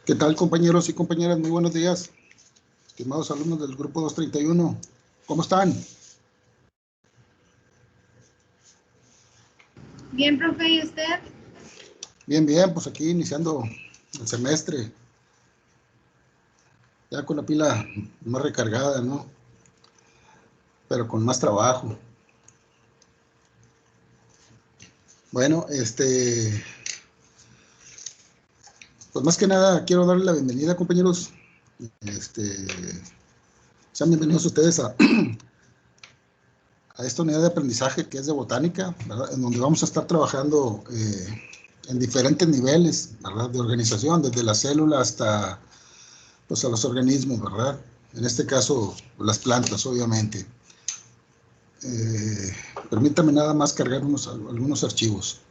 ¿Qué tal, compañeros y compañeras? Muy buenos días, estimados alumnos del grupo 231. ¿Cómo están? Bien, profe, ¿y usted? Bien, bien, pues aquí iniciando el semestre, ya con la pila más recargada, ¿no? Pero con más trabajo. Bueno, pues más que nada quiero darle la bienvenida, compañeros. Sean bienvenidos ustedes a esta unidad de aprendizaje que es de botánica, ¿verdad? En donde vamos a estar trabajando en diferentes niveles, ¿verdad? De organización, desde la célula hasta pues, a los organismos, ¿verdad? En este caso, las plantas, obviamente. Permítame nada más cargar algunos archivos.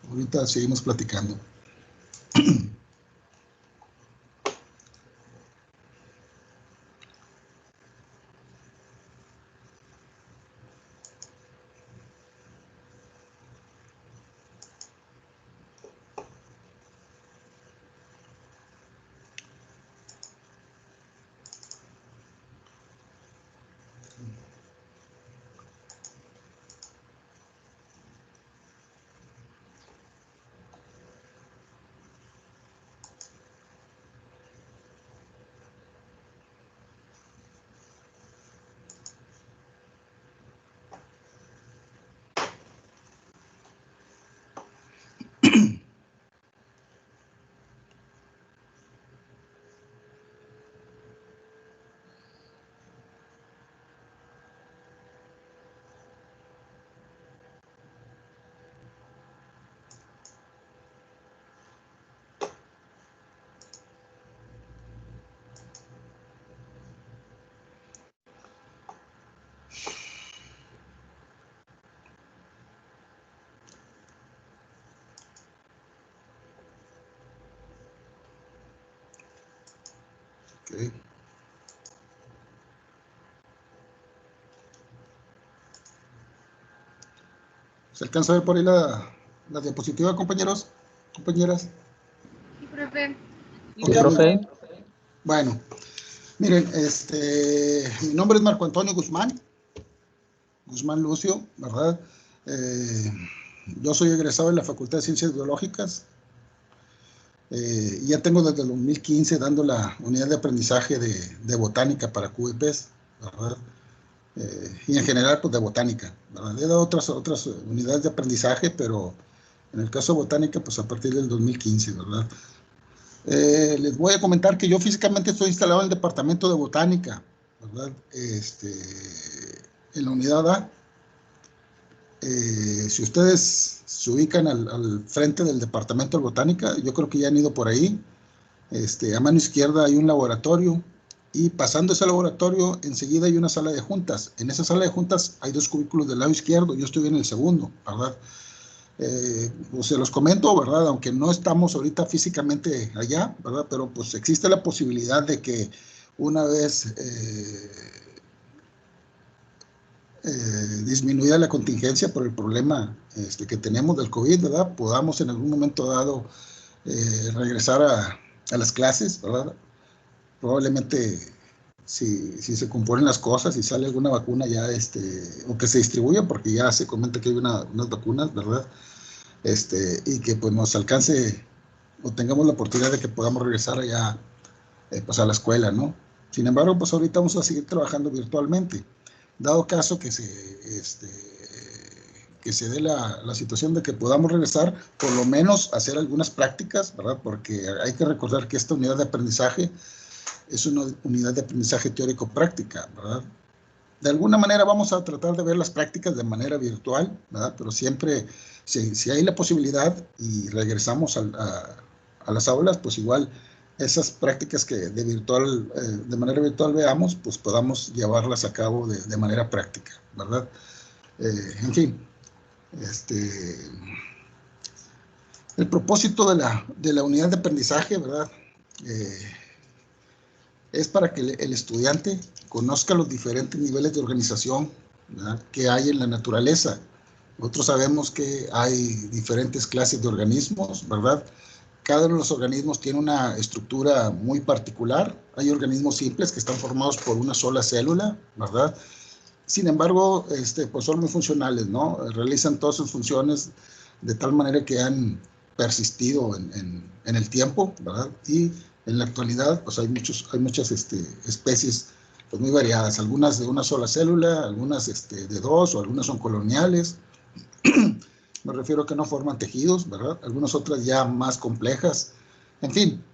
Ahorita seguimos platicando. Okay. ¿Se alcanza a ver por ahí la diapositiva, compañeros? ¿Compañeras? Sí, profe. Okay, profe. Bueno, miren, mi nombre es Marco Antonio Guzmán Lucio, ¿verdad? Yo soy egresado de la Facultad de Ciencias Biológicas. Ya tengo desde el 2015 dando la unidad de aprendizaje de botánica para QEPs, ¿verdad? Y en general, pues de botánica, ¿verdad? He dado otras unidades de aprendizaje, pero en el caso de botánica, pues a partir del 2015, ¿verdad? Les voy a comentar que yo físicamente estoy instalado en el departamento de botánica, ¿verdad? En la unidad A. Si ustedes se ubican al frente del departamento de botánica, yo creo que ya han ido por ahí. A mano izquierda hay un laboratorio y pasando ese laboratorio enseguida hay una sala de juntas. En esa sala de juntas hay dos cubículos del lado izquierdo, yo estoy en el segundo, ¿verdad? Pues se los comento, ¿verdad? Aunque no estamos ahorita físicamente allá, ¿verdad? Pero pues existe la posibilidad de que una vez disminuida la contingencia por el problema que tenemos del COVID, ¿verdad? Podamos en algún momento dado regresar a las clases, ¿verdad? Probablemente si se componen las cosas y sale alguna vacuna ya, o que se distribuya, porque ya se comenta que hay unas vacunas, ¿verdad? Y que pues nos alcance o tengamos la oportunidad de que podamos regresar allá pues a la escuela, ¿no? Sin embargo, pues ahorita vamos a seguir trabajando virtualmente. Dado caso que se dé la situación de que podamos regresar, por lo menos hacer algunas prácticas, ¿verdad? Porque hay que recordar que esta unidad de aprendizaje es una unidad de aprendizaje teórico-práctica, ¿verdad? De alguna manera vamos a tratar de ver las prácticas de manera virtual, ¿verdad? Pero siempre, si hay la posibilidad y regresamos a las aulas, pues igual esas prácticas que de manera virtual veamos, pues podamos llevarlas a cabo de manera práctica, ¿verdad? En fin, el propósito de la unidad de aprendizaje, ¿verdad? Es para que el estudiante conozca los diferentes niveles de organización, ¿verdad?, que hay en la naturaleza. Nosotros sabemos que hay diferentes clases de organismos, ¿verdad? Cada uno de los organismos tiene una estructura muy particular. Hay organismos simples que están formados por una sola célula, ¿verdad? Sin embargo, pues son muy funcionales, ¿no? Realizan todas sus funciones de tal manera que han persistido en el tiempo, ¿verdad? Y en la actualidad, pues hay muchas especies pues muy variadas, algunas de una sola célula, algunas de dos, o algunas son coloniales. Me refiero a que no forman tejidos, ¿verdad? Algunas otras ya más complejas. En fin,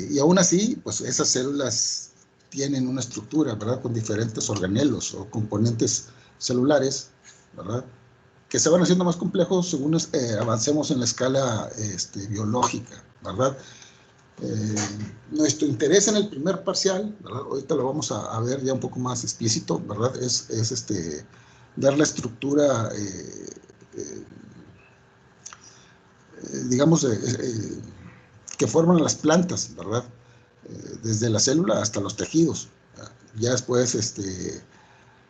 y aún así, pues esas células tienen una estructura, ¿verdad? Con diferentes organelos o componentes celulares, ¿verdad? Que se van haciendo más complejos según avancemos en la escala biológica, ¿verdad? Nuestro interés en el primer parcial, ¿verdad? Ahorita lo vamos a ver ya un poco más explícito, ¿verdad? Es ver la estructura, digamos, que forman las plantas, ¿verdad? Desde la célula hasta los tejidos. Ya después,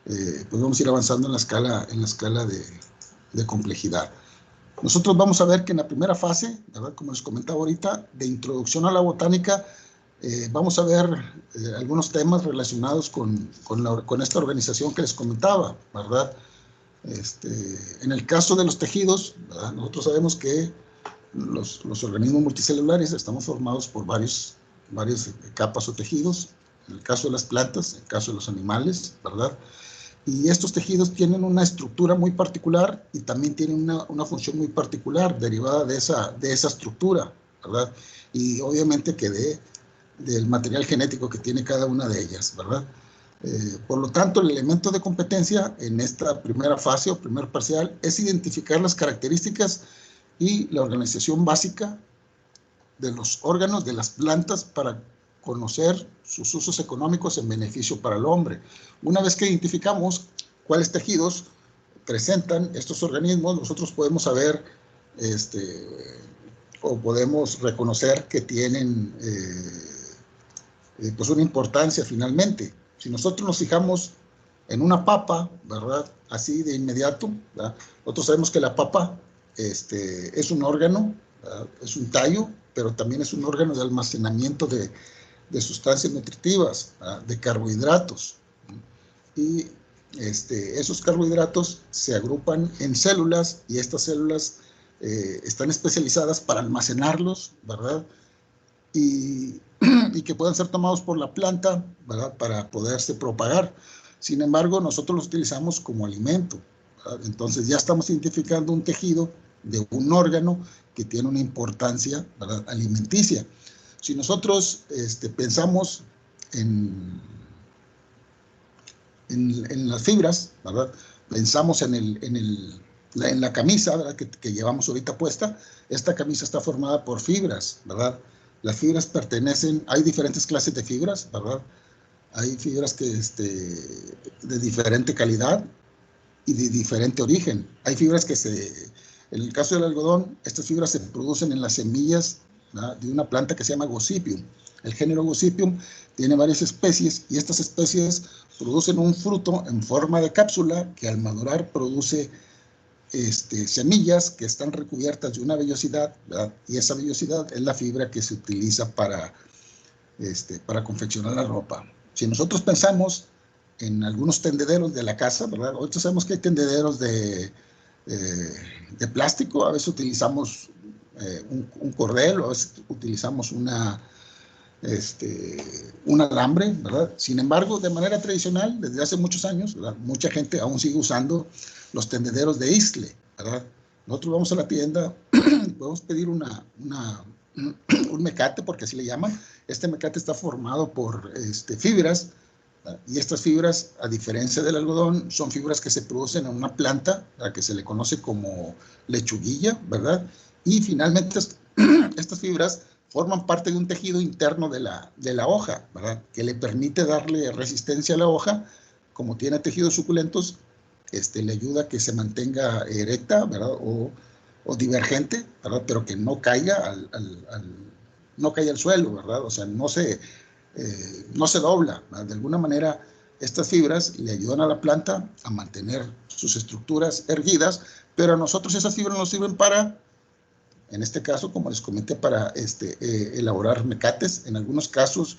pues vamos a ir avanzando en la escala de complejidad. Nosotros vamos a ver que en la primera fase, ¿verdad? Como les comentaba ahorita, de introducción a la botánica, vamos a ver algunos temas relacionados con esta organización que les comentaba, ¿verdad? En el caso de los tejidos, ¿verdad? Nosotros sabemos que los organismos multicelulares estamos formados por varias capas o tejidos. En el caso de las plantas, en el caso de los animales, ¿verdad? Y estos tejidos tienen una estructura muy particular y también tienen una función muy particular derivada de esa estructura, ¿verdad? Y obviamente que del material genético que tiene cada una de ellas, ¿verdad? Por lo tanto, el elemento de competencia en esta primera fase o primer parcial es identificar las características y la organización básica de los órganos de las plantas para conocer sus usos económicos en beneficio para el hombre. Una vez que identificamos cuáles tejidos presentan estos organismos, nosotros podemos saber o podemos reconocer que tienen pues una importancia finalmente. Si nosotros nos fijamos en una papa, ¿verdad? Así de inmediato, ¿verdad? Nosotros sabemos que la papa es un órgano, ¿verdad? Es un tallo, pero también es un órgano de almacenamiento de sustancias nutritivas, ¿verdad? De carbohidratos. Y esos carbohidratos se agrupan en células y estas células están especializadas para almacenarlos, ¿verdad? Y que puedan ser tomados por la planta, ¿verdad? Para poderse propagar. Sin embargo, nosotros los utilizamos como alimento, ¿verdad? Entonces ya estamos identificando un tejido de un órgano que tiene una importancia, ¿verdad? Alimenticia. Si nosotros pensamos en las fibras, ¿verdad? Pensamos en la camisa, ¿verdad? Que llevamos ahorita puesta. Esta camisa está formada por fibras, ¿verdad? Las fibras pertenecen, hay diferentes clases de fibras, ¿verdad? Hay fibras que de diferente calidad y de diferente origen. Hay fibras que en el caso del algodón, estas fibras se producen en las semillas, ¿verdad? De una planta que se llama Gossypium. El género Gossypium tiene varias especies y estas especies producen un fruto en forma de cápsula que al madurar produce semillas que están recubiertas de una vellosidad, ¿verdad? Y esa vellosidad es la fibra que se utiliza para confeccionar la ropa. Si nosotros pensamos en algunos tendederos de la casa, ¿verdad? Hoy sabemos que hay tendederos de plástico, a veces utilizamos un cordel, o a veces utilizamos un alambre, ¿verdad? Sin embargo, de manera tradicional, desde hace muchos años, ¿verdad? Mucha gente aún sigue usando los tendederos de isle, ¿verdad? Nosotros vamos a la tienda y podemos pedir un mecate, porque así le llaman. Este mecate está formado por fibras, ¿verdad? Y estas fibras, a diferencia del algodón, son fibras que se producen en una planta, ¿verdad? Que se le conoce como lechuguilla, ¿verdad? Y finalmente estas fibras forman parte de un tejido interno de la hoja, ¿verdad? Que le permite darle resistencia a la hoja. Como tiene tejidos suculentos, le ayuda a que se mantenga erecta, ¿verdad? O divergente, ¿verdad? Pero que no caiga no caiga al suelo, ¿verdad? O sea, no se dobla, ¿verdad? De alguna manera, estas fibras le ayudan a la planta a mantener sus estructuras erguidas, pero a nosotros esas fibras nos sirven para En este caso, como les comenté, para elaborar mecates. En algunos casos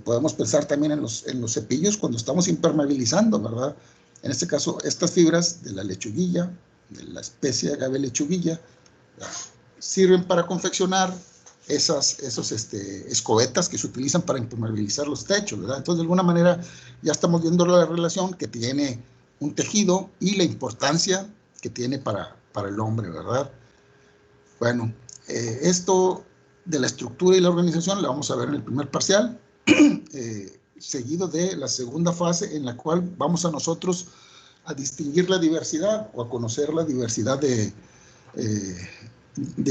podemos pensar también en los cepillos cuando estamos impermeabilizando, ¿verdad? En este caso, estas fibras de la lechuguilla, de la especie de agave lechuguilla, sirven para confeccionar esos escobetas que se utilizan para impermeabilizar los techos, ¿verdad? Entonces, de alguna manera, ya estamos viendo la relación que tiene un tejido y la importancia que tiene para el hombre, ¿verdad? Bueno, esto de la estructura y la organización la vamos a ver en el primer parcial, seguido de la segunda fase en la cual vamos a nosotros a distinguir la diversidad o a conocer la diversidad de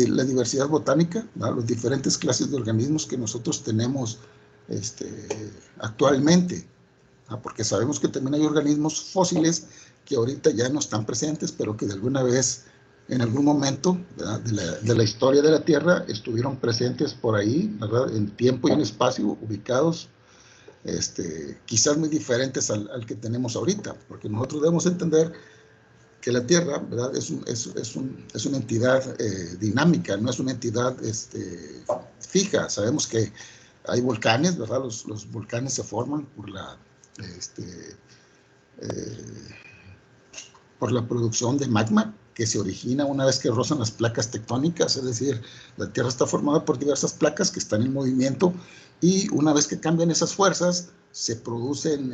la diversidad botánica, ¿no? Las diferentes clases de organismos que nosotros tenemos actualmente, ¿no? Porque sabemos que también hay organismos fósiles que ahorita ya no están presentes, pero que de alguna vez, en algún momento, ¿verdad?, de la historia de la Tierra, estuvieron presentes por ahí, ¿verdad?, en tiempo y en espacio, ubicados, quizás muy diferentes al que tenemos ahorita, porque nosotros debemos entender que la Tierra, ¿verdad?, es una entidad dinámica, no es una entidad fija. Sabemos que hay volcanes, ¿verdad? Los volcanes se forman por la producción de magma que se origina una vez que rozan las placas tectónicas, es decir, la Tierra está formada por diversas placas que están en movimiento y una vez que cambian esas fuerzas, se producen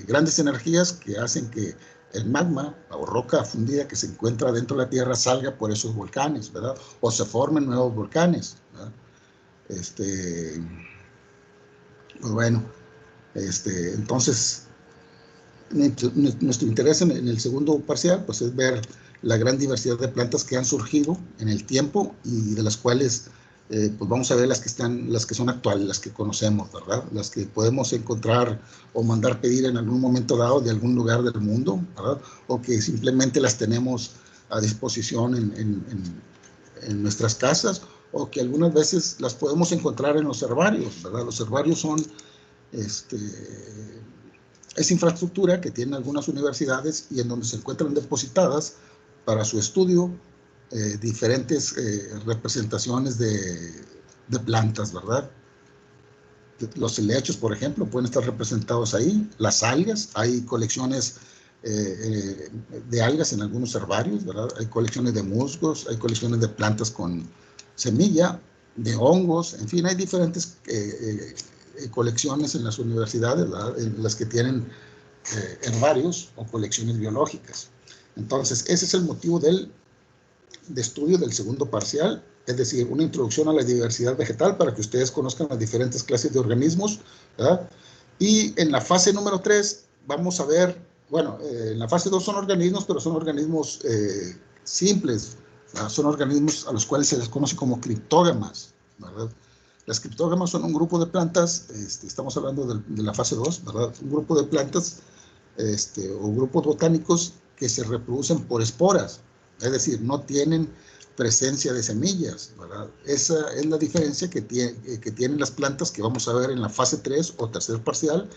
grandes energías que hacen que el magma o roca fundida que se encuentra dentro de la Tierra salga por esos volcanes, ¿verdad? O se formen nuevos volcanes, ¿verdad? Pues bueno, entonces, nuestro interés en el segundo parcial pues es ver la gran diversidad de plantas que han surgido en el tiempo y de las cuales pues vamos a ver las que son actuales, las que conocemos, ¿verdad? Las que podemos encontrar o mandar pedir en algún momento dado de algún lugar del mundo, ¿verdad? O que simplemente las tenemos a disposición en nuestras casas, o que algunas veces las podemos encontrar en los herbarios, ¿verdad? Los herbarios son es infraestructura que tienen algunas universidades y en donde se encuentran depositadas para su estudio diferentes representaciones de plantas, ¿verdad? Los helechos, por ejemplo, pueden estar representados ahí. Las algas, hay colecciones de algas en algunos herbarios, ¿verdad? Hay colecciones de musgos, hay colecciones de plantas con semilla, de hongos, en fin, hay diferentes colecciones en las universidades, ¿verdad?, en las que tienen herbarios o colecciones biológicas. Entonces, ese es el motivo de estudio del segundo parcial, es decir, una introducción a la diversidad vegetal para que ustedes conozcan las diferentes clases de organismos, ¿verdad? Y en la fase número 3 vamos a ver, bueno, en la fase 2 son organismos, pero son organismos simples, ¿verdad? Son organismos a los cuales se les conoce como criptógamas, ¿verdad? Las criptógamas son un grupo de plantas, estamos hablando de la fase 2, ¿verdad? Un grupo de plantas o grupos botánicos que se reproducen por esporas, es decir, no tienen presencia de semillas, ¿verdad? Esa es la diferencia que tienen las plantas que vamos a ver en la fase 3 o tercer parcial,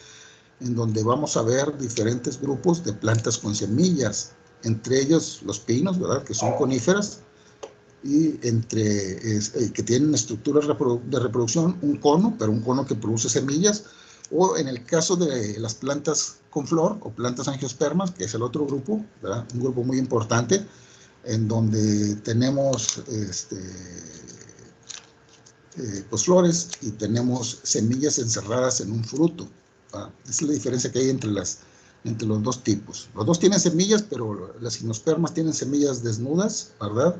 en donde vamos a ver diferentes grupos de plantas con semillas, entre ellos los pinos, ¿verdad?, que son coníferas, y que tienen estructuras de reproducción, un cono, pero un cono que produce semillas, o en el caso de las plantas con flor o plantas angiospermas, que es el otro grupo, ¿verdad?, un grupo muy importante, en donde tenemos pues flores y tenemos semillas encerradas en un fruto, ¿verdad? Esa es la diferencia que hay entre los dos tipos. Los dos tienen semillas, pero las gimnospermas tienen semillas desnudas, ¿verdad?,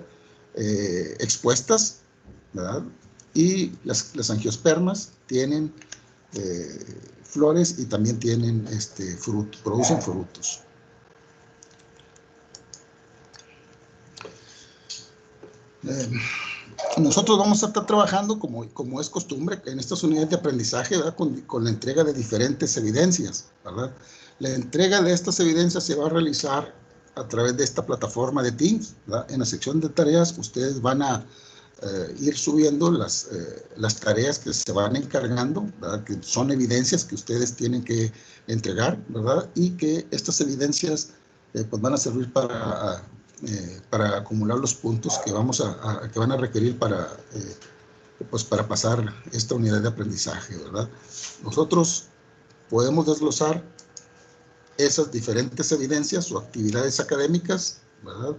expuestas, ¿verdad? Y las angiospermas tienen flores y también tienen producen frutos. Nosotros vamos a estar trabajando, como es costumbre, en estas unidades de aprendizaje, ¿verdad?, con la entrega de diferentes evidencias, ¿verdad? La entrega de estas evidencias se va a realizar a través de esta plataforma de Teams, ¿verdad? En la sección de tareas, ustedes van a ir subiendo las tareas que se van encargando, ¿verdad?, que son evidencias que ustedes tienen que entregar, ¿verdad? Y que estas evidencias pues van a servir para para acumular los puntos que que van a requerir pues para pasar esta unidad de aprendizaje, ¿verdad? Nosotros podemos desglosar esas diferentes evidencias o actividades académicas, ¿verdad?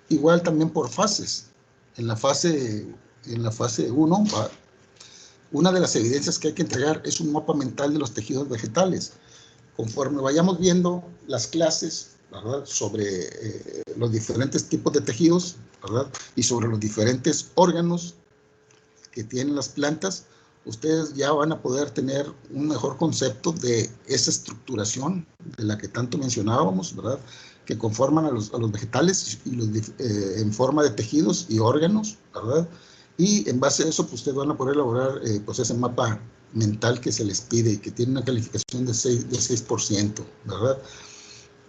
Igual también por fases. En la fase 1, una de las evidencias que hay que entregar es un mapa mental de los tejidos vegetales. Conforme vayamos viendo las clases, ¿verdad?, sobre los diferentes tipos de tejidos, ¿verdad?, y sobre los diferentes órganos que tienen las plantas, ustedes ya van a poder tener un mejor concepto de esa estructuración de la que tanto mencionábamos, ¿verdad?, que conforman a los vegetales y en forma de tejidos y órganos, ¿verdad? Y en base a eso, pues ustedes van a poder elaborar pues ese mapa mental que se les pide y que tiene una calificación de 6%, ¿verdad?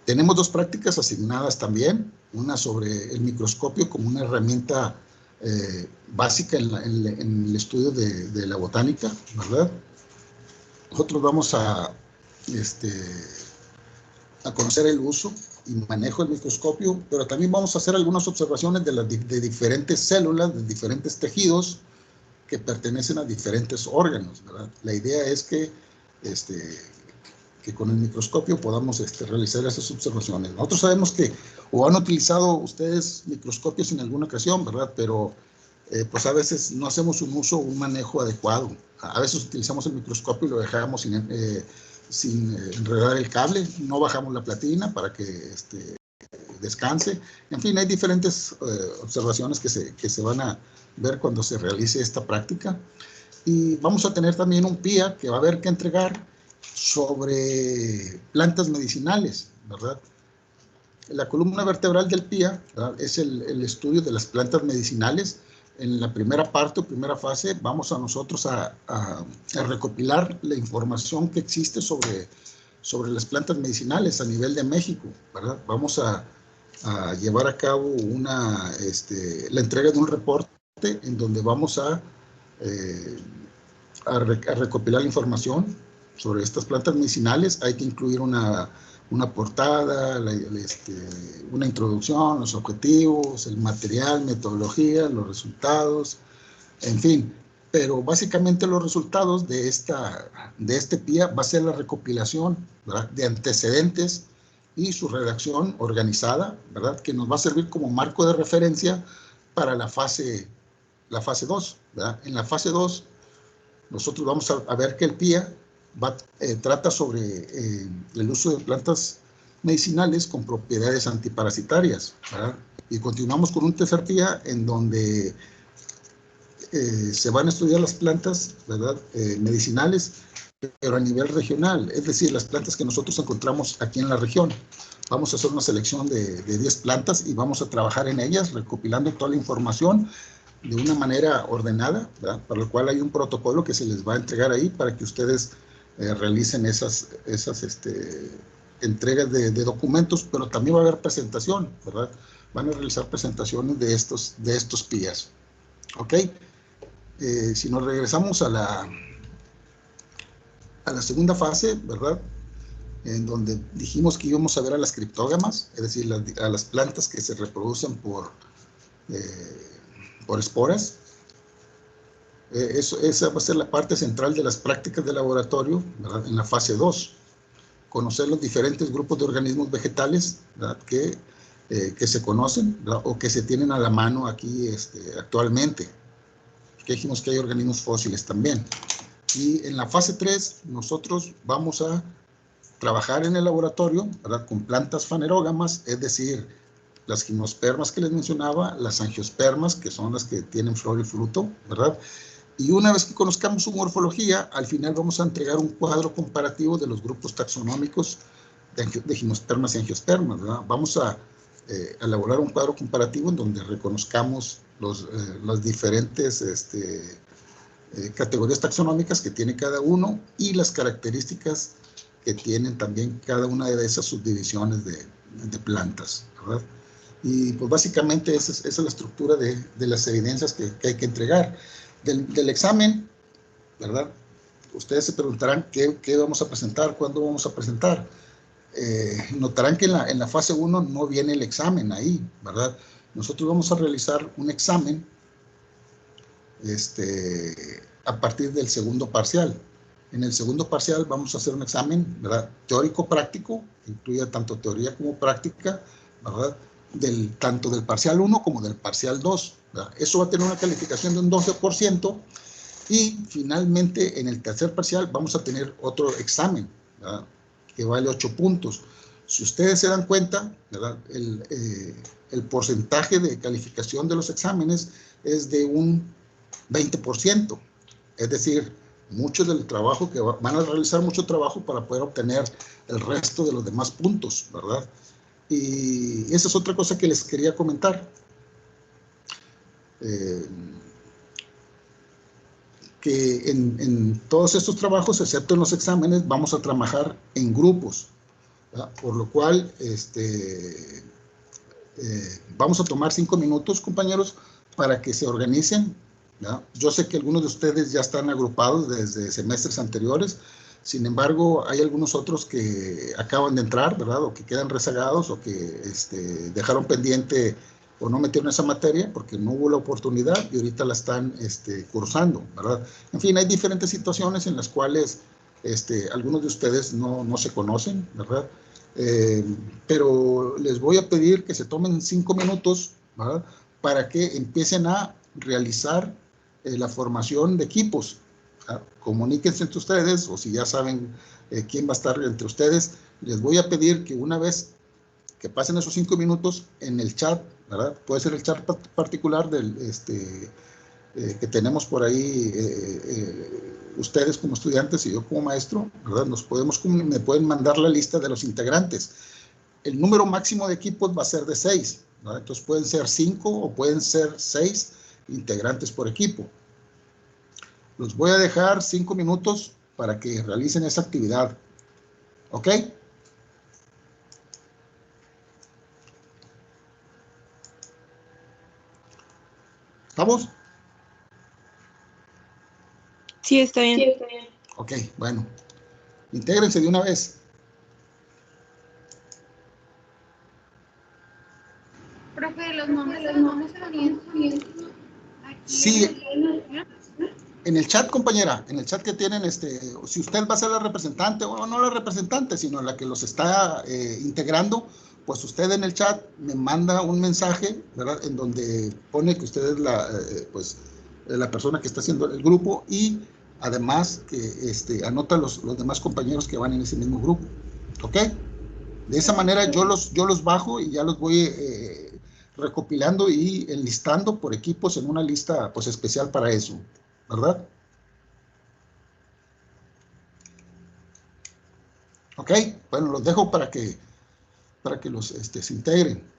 Tenemos 2 prácticas asignadas también, una sobre el microscopio como una herramienta básica en el estudio de la botánica, ¿verdad? Nosotros vamos a conocer el uso y manejo del microscopio, pero también vamos a hacer algunas observaciones de diferentes células, de diferentes tejidos que pertenecen a diferentes órganos, ¿verdad? La idea es que con el microscopio podamos realizar esas observaciones. Nosotros sabemos que o han utilizado ustedes microscopios en alguna ocasión, ¿verdad? Pero pues a veces no hacemos un uso o un manejo adecuado. A veces utilizamos el microscopio y lo dejamos sin enredar el cable, no bajamos la platina para que descanse. En fin, hay diferentes observaciones que se van a ver cuando se realice esta práctica. Y vamos a tener también un PIA que va a haber que entregar sobre plantas medicinales, ¿verdad? La columna vertebral del PIA, ¿verdad?, es el estudio de las plantas medicinales. En la primera parte o primera fase vamos a nosotros a recopilar la información que existe sobre las plantas medicinales a nivel de México, ¿verdad? Vamos a llevar a cabo la entrega de un reporte en donde vamos a recopilar la información sobre estas plantas medicinales. Hay que incluir una portada, una introducción, los objetivos, el material, metodología, los resultados, en fin. Pero básicamente los resultados de este PIA va a ser la recopilación, ¿verdad?, de antecedentes y su redacción organizada, ¿verdad?, que nos va a servir como marco de referencia para la fase 2, ¿verdad? En la fase 2, nosotros vamos a ver que el PIA trata sobre el uso de plantas medicinales con propiedades antiparasitarias, ¿verdad? Y continuamos con un tercer PIA en donde se van a estudiar las plantas, ¿verdad?, medicinales, pero a nivel regional, es decir, las plantas que nosotros encontramos aquí en la región. Vamos a hacer una selección de 10 plantas y vamos a trabajar en ellas, recopilando toda la información de una manera ordenada, ¿verdad?, para lo cual hay un protocolo que se les va a entregar ahí para que ustedes realicen esas entregas de documentos, pero también va a haber presentación, ¿verdad? Van a realizar presentaciones de estos PIAs. ¿Ok? Si nos regresamos a la segunda fase, ¿verdad?, en donde dijimos que íbamos a ver a las criptógamas, es decir, a las plantas que se reproducen por esporas. Esa va a ser la parte central de las prácticas de laboratorio, ¿verdad?, en la fase 2. Conocer los diferentes grupos de organismos vegetales, ¿verdad?, que se conocen, ¿verdad?, o que se tienen a la mano aquí actualmente. Que dijimos que hay organismos fósiles también. Y en la fase 3 nosotros vamos a trabajar en el laboratorio, ¿verdad?, con plantas fanerógamas, es decir, las gimnospermas que les mencionaba, las angiospermas, que son las que tienen flor y fruto, ¿verdad? Y una vez que conozcamos su morfología, al final vamos a entregar un cuadro comparativo de los grupos taxonómicos de gimnospermas y angiospermas, ¿verdad? Vamos a elaborar un cuadro comparativo en donde reconozcamos las diferentes categorías taxonómicas que tiene cada uno y las características que tienen también cada una de esas subdivisiones de plantas, ¿verdad? Y pues básicamente esa es la estructura de las evidencias que hay que entregar. Del examen, ¿verdad? Ustedes se preguntarán qué vamos a presentar, cuándo vamos a presentar. notarán que en la fase 1 no viene el examen ahí, ¿verdad? Nosotros vamos a realizar un examen a partir del segundo parcial. En el segundo parcial vamos a hacer un examen, ¿verdad? Teórico-práctico, incluye tanto teoría como práctica, ¿verdad? Tanto del parcial 1 como del parcial 2, ¿verdad? Eso va a tener una calificación de un 12%, y finalmente en el tercer parcial vamos a tener otro examen, ¿verdad? Que vale 8 puntos. Si ustedes se dan cuenta, ¿verdad? El porcentaje de calificación de los exámenes es de un 20%, es decir, mucho del trabajo que van a realizar mucho trabajo para poder obtener el resto de los demás puntos, ¿verdad? Y esa es otra cosa que les quería comentar. Que en todos estos trabajos, excepto en los exámenes, vamos a trabajar en grupos, ¿verdad? Por lo cual, vamos a tomar 5 minutos, compañeros, para que se organicen, ¿verdad? Yo sé que algunos de ustedes ya están agrupados desde semestres anteriores, sin embargo, hay algunos otros que acaban de entrar, ¿verdad? O que quedan rezagados, o que dejaron pendiente o no metieron esa materia porque no hubo la oportunidad y ahorita la están cursando, ¿verdad? En fin, hay diferentes situaciones en las cuales algunos de ustedes no se conocen, ¿verdad? Eh, pero les voy a pedir que se tomen 5 minutos, ¿verdad? Para que empiecen a realizar la formación de equipos, ¿verdad? Comuníquense entre ustedes, o si ya saben quién va a estar entre ustedes, les voy a pedir que una vez que pasen esos 5 minutos en el chat, ¿verdad? Puede ser el chat particular que tenemos por ahí, ustedes como estudiantes y yo como maestro, ¿verdad? Me pueden mandar la lista de los integrantes. El número máximo de equipos va a ser de 6, ¿verdad? Entonces pueden ser 5 o pueden ser 6 integrantes por equipo. Los voy a dejar 5 minutos para que realicen esa actividad. ¿Ok? ¿Estamos? Sí, está bien. Sí, está bien. Ok, bueno. Intégrense de una vez. Profe, los nombres se los vamos poniendo aquí Sí, en el... en el chat, compañera, en el chat que tienen, si usted va a ser la representante, o no la representante, sino la que los está integrando, pues usted en el chat me manda un mensaje, ¿verdad? En donde pone que usted es la persona que está haciendo el grupo, y además que anota los demás compañeros que van en ese mismo grupo, ¿ok? De esa manera yo los bajo y ya los voy recopilando y enlistando por equipos en una lista pues especial para eso, ¿verdad? Ok, bueno, los dejo para que los se integren.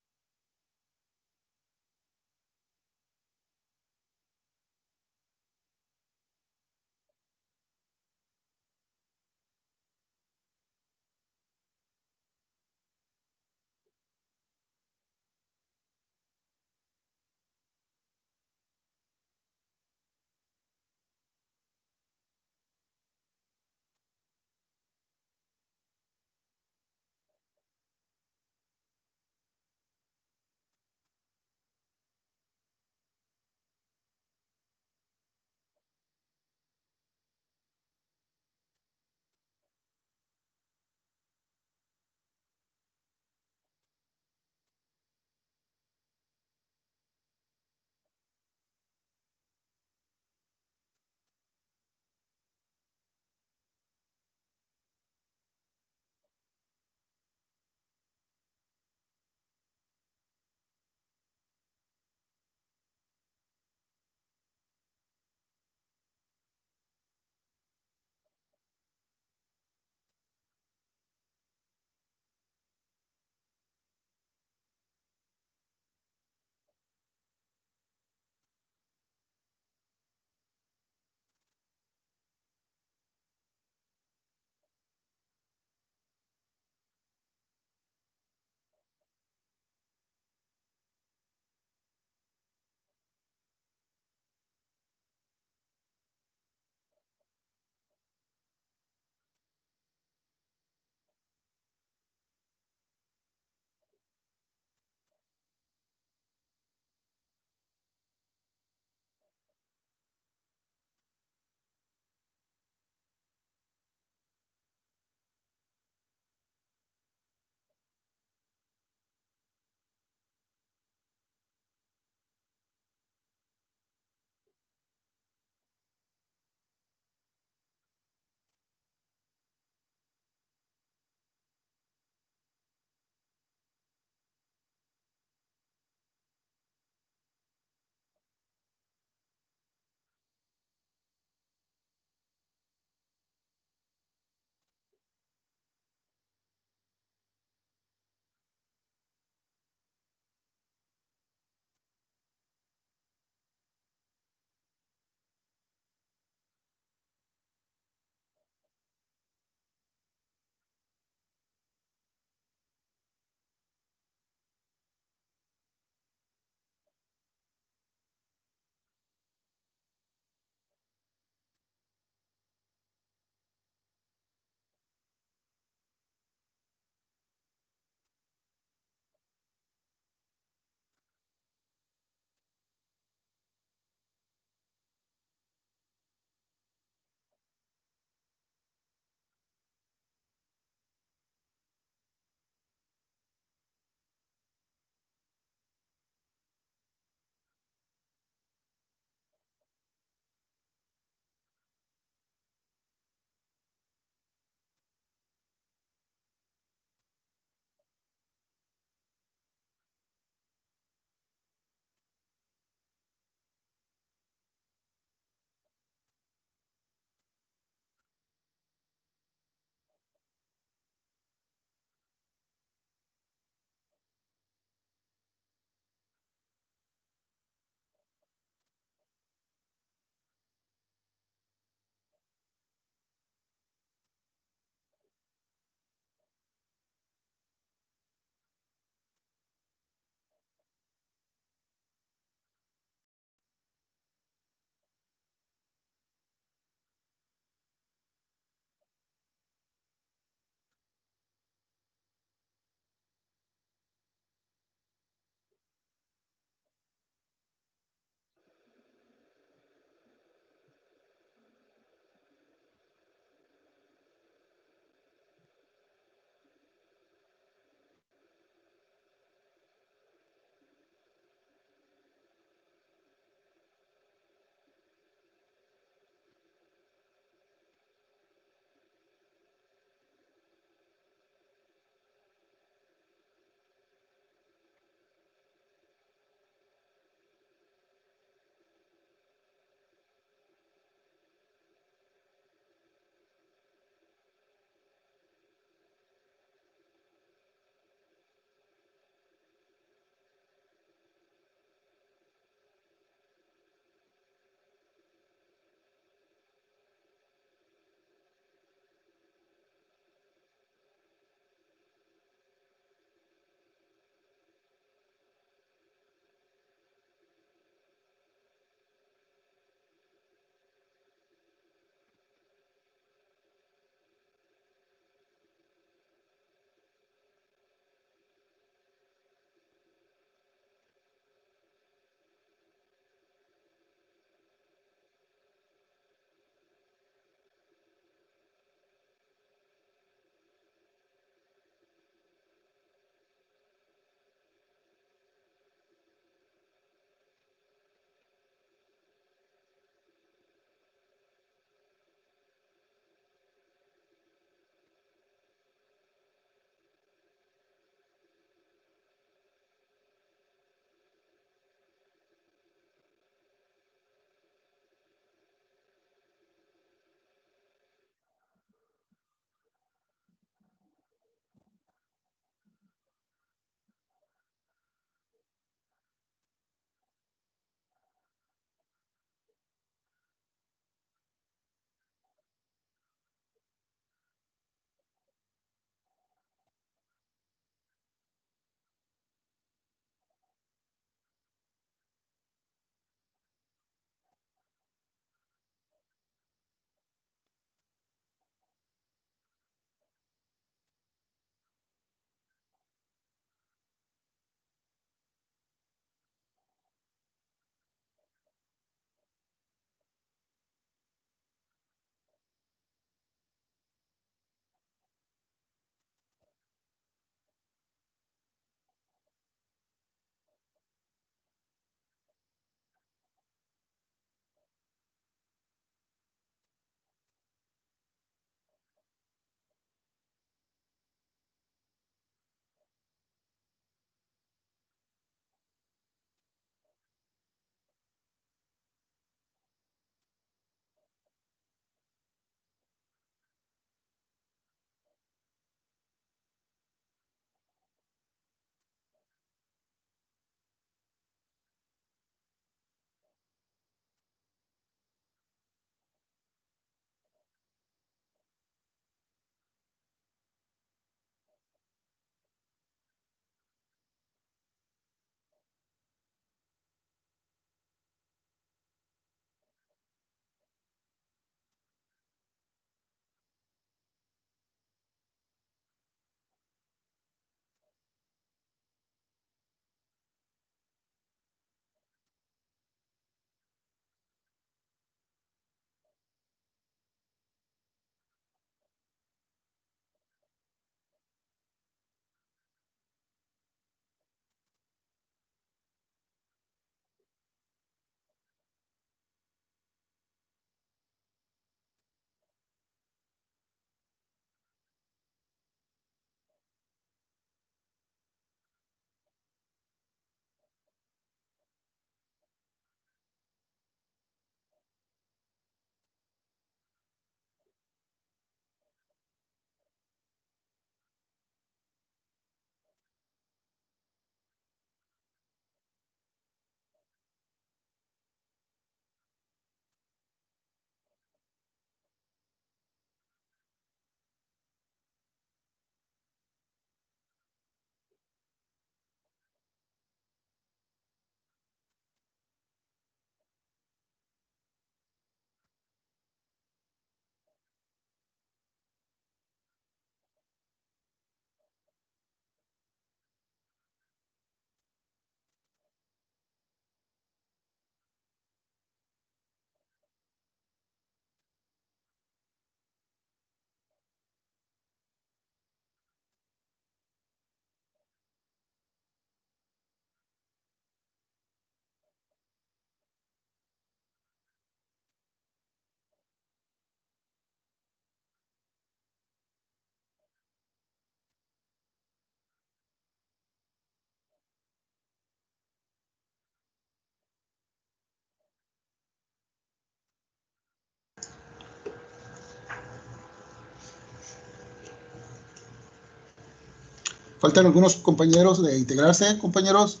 Faltan algunos compañeros de integrarse, compañeros.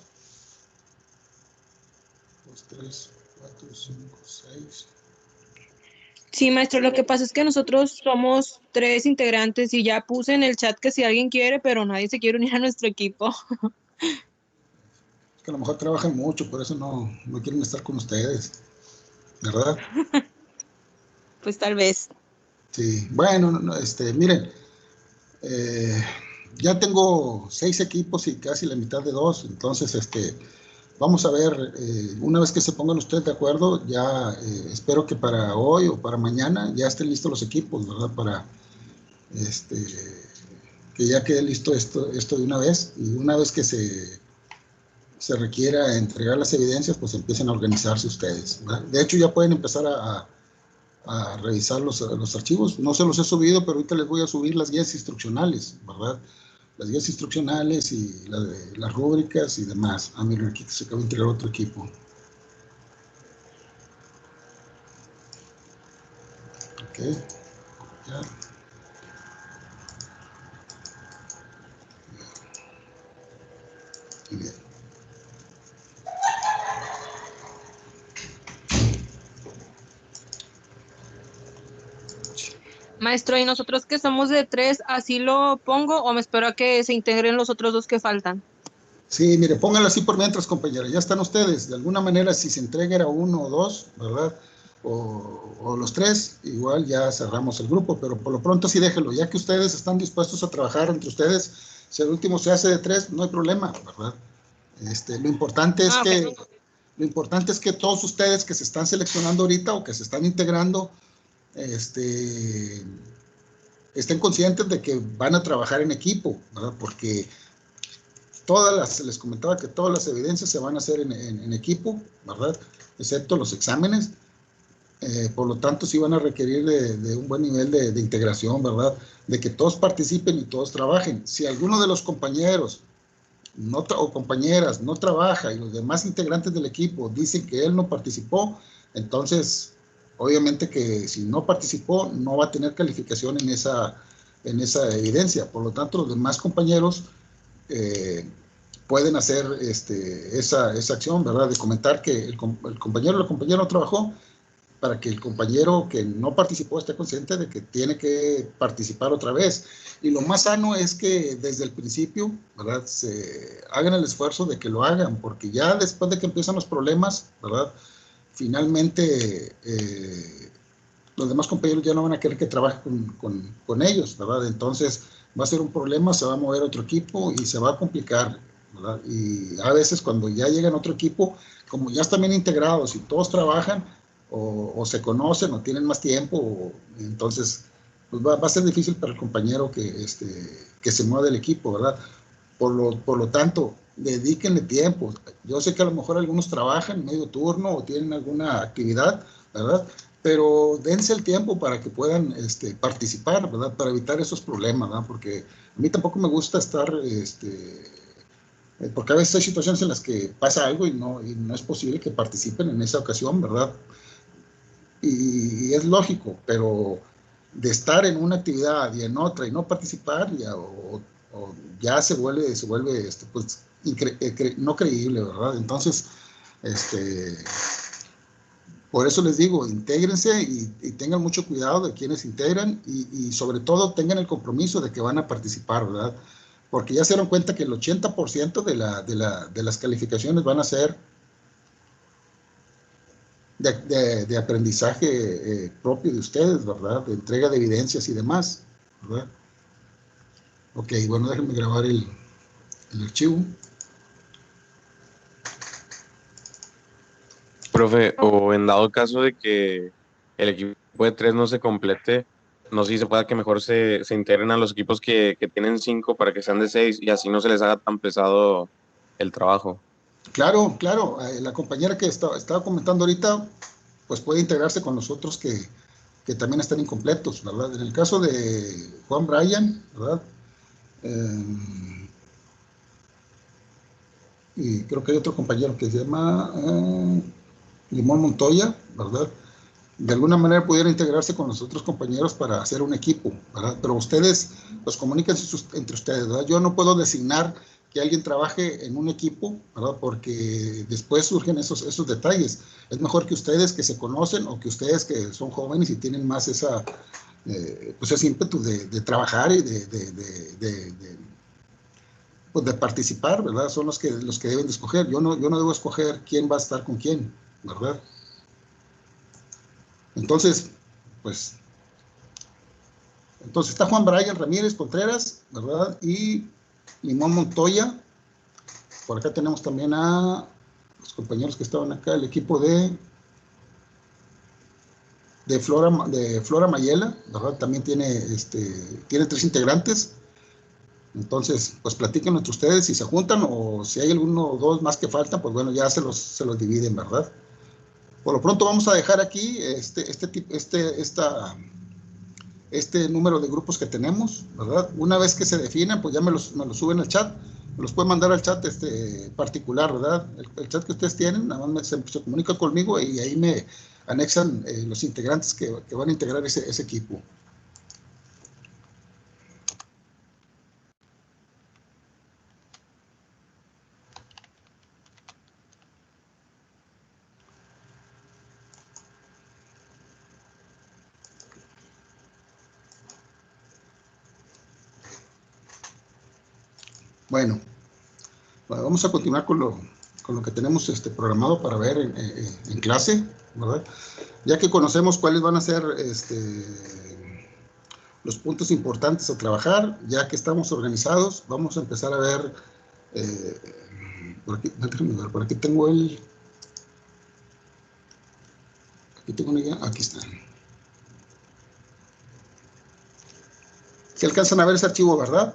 2, 3, 4, 5, 6. Sí, maestro, lo que pasa es que nosotros somos 3 integrantes y ya puse en el chat que si alguien quiere, pero nadie se quiere unir a nuestro equipo. Es que a lo mejor trabajan mucho, por eso no quieren estar con ustedes, ¿verdad? Pues tal vez. Sí, bueno, miren, ya tengo 6 equipos y casi la mitad de 2, entonces, vamos a ver, una vez que se pongan ustedes de acuerdo, ya espero que para hoy o para mañana ya estén listos los equipos, ¿verdad? Para, este, que ya quede listo esto de una vez, y una vez que se requiera entregar las evidencias, pues empiecen a organizarse ustedes, ¿verdad? De hecho, ya pueden empezar a revisar los archivos. No se los he subido, pero ahorita les voy a subir las guías instruccionales, ¿verdad? Las guías instruccionales y las rúbricas y demás. Ah, miren, aquí se acaba de entregar otro equipo. Ok, ya. Muy bien. Maestro, ¿y nosotros que somos de 3, así lo pongo o me espero a que se integren los otros 2 que faltan? Sí, mire, pónganlo así por mientras, compañera. Ya están ustedes. De alguna manera, si se entrega a 1 o 2, ¿verdad? O los 3, igual ya cerramos el grupo, pero por lo pronto sí déjenlo. Ya que ustedes están dispuestos a trabajar entre ustedes, si el último se hace de 3, no hay problema, ¿verdad? Lo importante es Ah, ok. que todos ustedes que se están seleccionando ahorita o que se están integrando, estén conscientes de que van a trabajar en equipo, ¿verdad? Porque les comentaba que todas las evidencias se van a hacer en equipo, ¿verdad? Excepto los exámenes. Por lo tanto, sí van a requerir de un buen nivel de integración, ¿verdad? De que todos participen y todos trabajen. Si alguno de los compañeros o compañeras no trabaja y los demás integrantes del equipo dicen que él no participó, entonces obviamente que si no participó no va a tener calificación en esa evidencia. Por lo tanto, los demás compañeros pueden hacer esa acción, ¿verdad? De comentar que el compañero o la compañera no trabajó, para que el compañero que no participó esté consciente de que tiene que participar otra vez. Y lo más sano es que desde el principio, ¿verdad?, se hagan el esfuerzo de que lo hagan, porque ya después de que empiezan los problemas, ¿verdad?, finalmente los demás compañeros ya no van a querer que trabaje con ellos, ¿verdad? Entonces va a ser un problema, se va a mover otro equipo y se va a complicar, ¿verdad? Y a veces cuando ya llegan a otro equipo, como ya están bien integrados y todos trabajan, o se conocen o tienen más tiempo, entonces pues va a ser difícil para el compañero que se mueva del equipo, ¿verdad? Por lo tanto, dedíquenle tiempo. Yo sé que a lo mejor algunos trabajan medio turno o tienen alguna actividad, ¿verdad? Pero dense el tiempo para que puedan participar, ¿verdad? Para evitar esos problemas, ¿verdad? Porque a mí tampoco me gusta estar, porque a veces hay situaciones en las que pasa algo y no es posible que participen en esa ocasión, ¿verdad? Y es lógico, pero de estar en una actividad y en otra y no participar, o ya se vuelve pues, no creíble, ¿verdad? Entonces, por eso les digo, intégrense y tengan mucho cuidado de quienes integran y sobre todo tengan el compromiso de que van a participar, ¿verdad? Porque ya se dieron cuenta que el 80% de las calificaciones van a ser de aprendizaje propio de ustedes, ¿verdad? De entrega de evidencias y demás, ¿verdad? Ok, bueno, déjenme grabar el archivo. Profe, o en dado caso de que el equipo de 3 no se complete, no sé si se pueda que mejor se integren a los equipos que tienen 5 para que sean de 6 y así no se les haga tan pesado el trabajo. Claro, claro, la compañera que estaba comentando ahorita, pues puede integrarse con los otros que también están incompletos, ¿verdad? En el caso de Juan Bryan, ¿verdad? Y creo que hay otro compañero que se llama Limón Montoya, ¿verdad? de alguna manera pudiera integrarse con los otros compañeros para hacer un equipo, ¿verdad? Pero ustedes los comunican entre ustedes, ¿verdad? Yo no puedo designar que alguien trabaje en un equipo, ¿verdad? Porque después surgen esos detalles. Es mejor que ustedes que se conocen o que ustedes que son jóvenes y tienen más pues ese ímpetu de trabajar y pues de participar, ¿verdad? Son los que deben de escoger. Yo no debo escoger quién va a estar con quién, ¿verdad? Entonces, pues, entonces está Juan Brian Ramírez Contreras, ¿verdad? Y Limón Montoya. Por acá tenemos también a los compañeros que estaban acá, el equipo de Flora Mayela, ¿verdad? También tiene 3 integrantes. Entonces, pues platiquen entre ustedes si se juntan o si hay alguno o 2 más que faltan, pues bueno, ya se los dividen, ¿verdad? Por lo pronto vamos a dejar aquí este número de grupos que tenemos, ¿verdad? Una vez que se definan, pues ya me los suben al chat, me los pueden mandar al chat particular, ¿verdad? El chat que ustedes tienen, nada más se comunica conmigo y ahí me anexan los integrantes que van a integrar ese equipo. Bueno, vamos a continuar con lo que tenemos programado para ver en clase, ¿verdad? Ya que conocemos cuáles van a ser los puntos importantes a trabajar, ya que estamos organizados, vamos a empezar a ver, por aquí tengo aquí está. Si alcanzan a ver ese archivo, ¿verdad?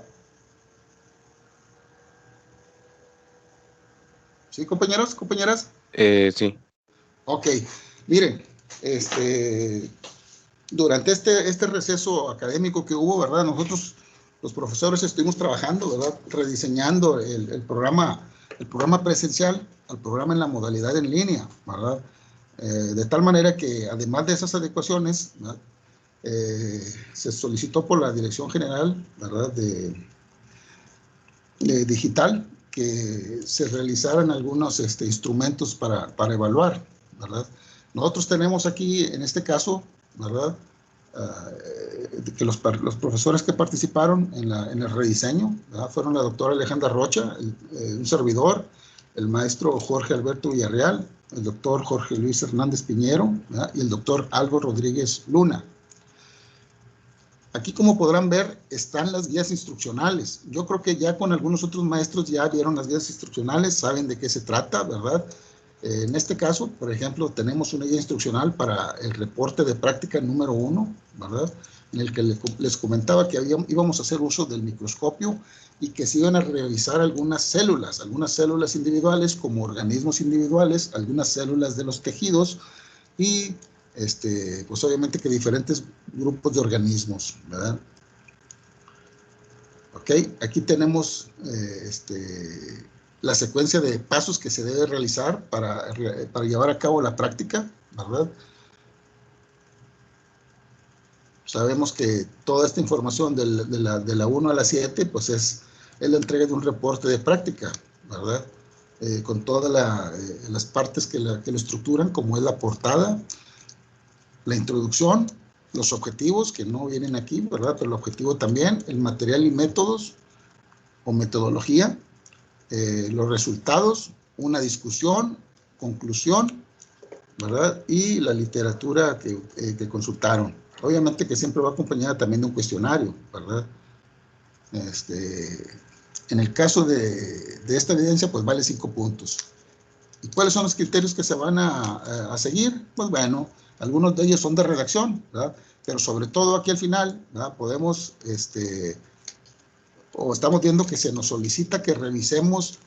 ¿Sí, compañeros, compañeras? Sí. Ok, miren, durante este receso académico que hubo, ¿verdad? Nosotros, los profesores, estuvimos trabajando, ¿verdad? Rediseñando el programa presencial al programa en la modalidad en línea, ¿verdad? De tal manera que, además de esas adecuaciones, ¿verdad? Se solicitó por la Dirección General, ¿verdad? de digital, que se realizaran algunos instrumentos para evaluar, ¿verdad? Nosotros tenemos aquí, en este caso, ¿verdad? Que los profesores que participaron en el rediseño, ¿verdad? Fueron la doctora Alejandra Rocha, un servidor, el maestro Jorge Alberto Villarreal, el doctor Jorge Luis Hernández Piñero, ¿verdad? Y el doctor Albo Rodríguez Luna. Aquí, como podrán ver, están las guías instruccionales. Yo creo que ya con algunos otros maestros ya vieron las guías instruccionales, saben de qué se trata, ¿verdad? En este caso, por ejemplo, tenemos una guía instruccional para el reporte de práctica número 1, ¿verdad? En el que les comentaba que íbamos a hacer uso del microscopio y que se iban a revisar algunas células individuales como organismos individuales, algunas células de los tejidos y pues obviamente que diferentes grupos de organismos, ¿verdad? Ok, aquí tenemos la secuencia de pasos que se debe realizar para llevar a cabo la práctica, ¿verdad? Sabemos que toda esta información de la 1 a la 7, pues es la entrega de un reporte de práctica, ¿verdad? Con todas las partes que lo estructuran, como es la portada, la introducción, los objetivos, que no vienen aquí, ¿verdad? Pero el objetivo también, el material y métodos o metodología, los resultados, una discusión, conclusión, ¿verdad? Y la literatura que consultaron. Obviamente que siempre va acompañada también de un cuestionario, ¿verdad? En el caso de esta evidencia, pues vale 5 puntos. ¿Y cuáles son los criterios que se van a seguir? Pues bueno, algunos de ellos son de redacción, ¿verdad? Pero sobre todo aquí al final, ¿verdad? Podemos, o estamos viendo que se nos solicita que revisemos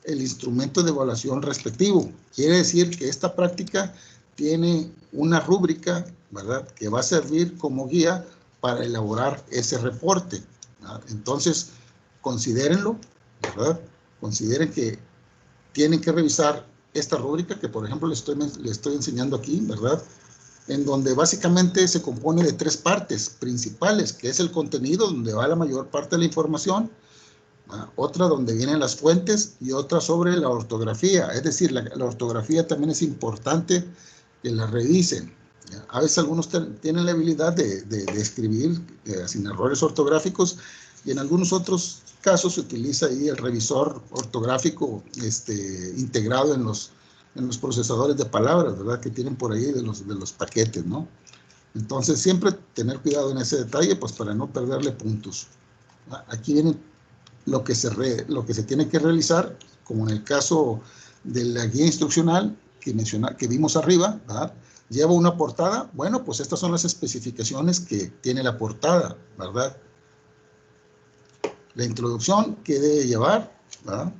el instrumento de evaluación respectivo. Quiere decir que esta práctica tiene una rúbrica, ¿verdad? Que va a servir como guía para elaborar ese reporte, ¿verdad? Entonces, considérenlo, ¿verdad? Consideren que tienen que revisar esta rúbrica que, por ejemplo, le estoy enseñando aquí, ¿verdad? en donde básicamente se compone de 3 partes principales, que es el contenido, donde va la mayor parte de la información, otra donde vienen las fuentes y otra sobre la ortografía. Es decir, la ortografía también es importante que la revisen. A veces algunos tienen la habilidad de escribir sin errores ortográficos, y en algunos otros casos se utiliza ahí el revisor ortográfico integrado en los procesadores de palabras, ¿verdad? Que tienen por ahí de los paquetes, ¿no? Entonces, siempre tener cuidado en ese detalle, pues para no perderle puntos. Aquí viene lo que se tiene que realizar, como en el caso de la guía instruccional que vimos arriba, ¿verdad? Lleva una portada. Bueno, pues estas son las especificaciones que tiene la portada, ¿verdad? La introducción que debe llevar, ¿verdad?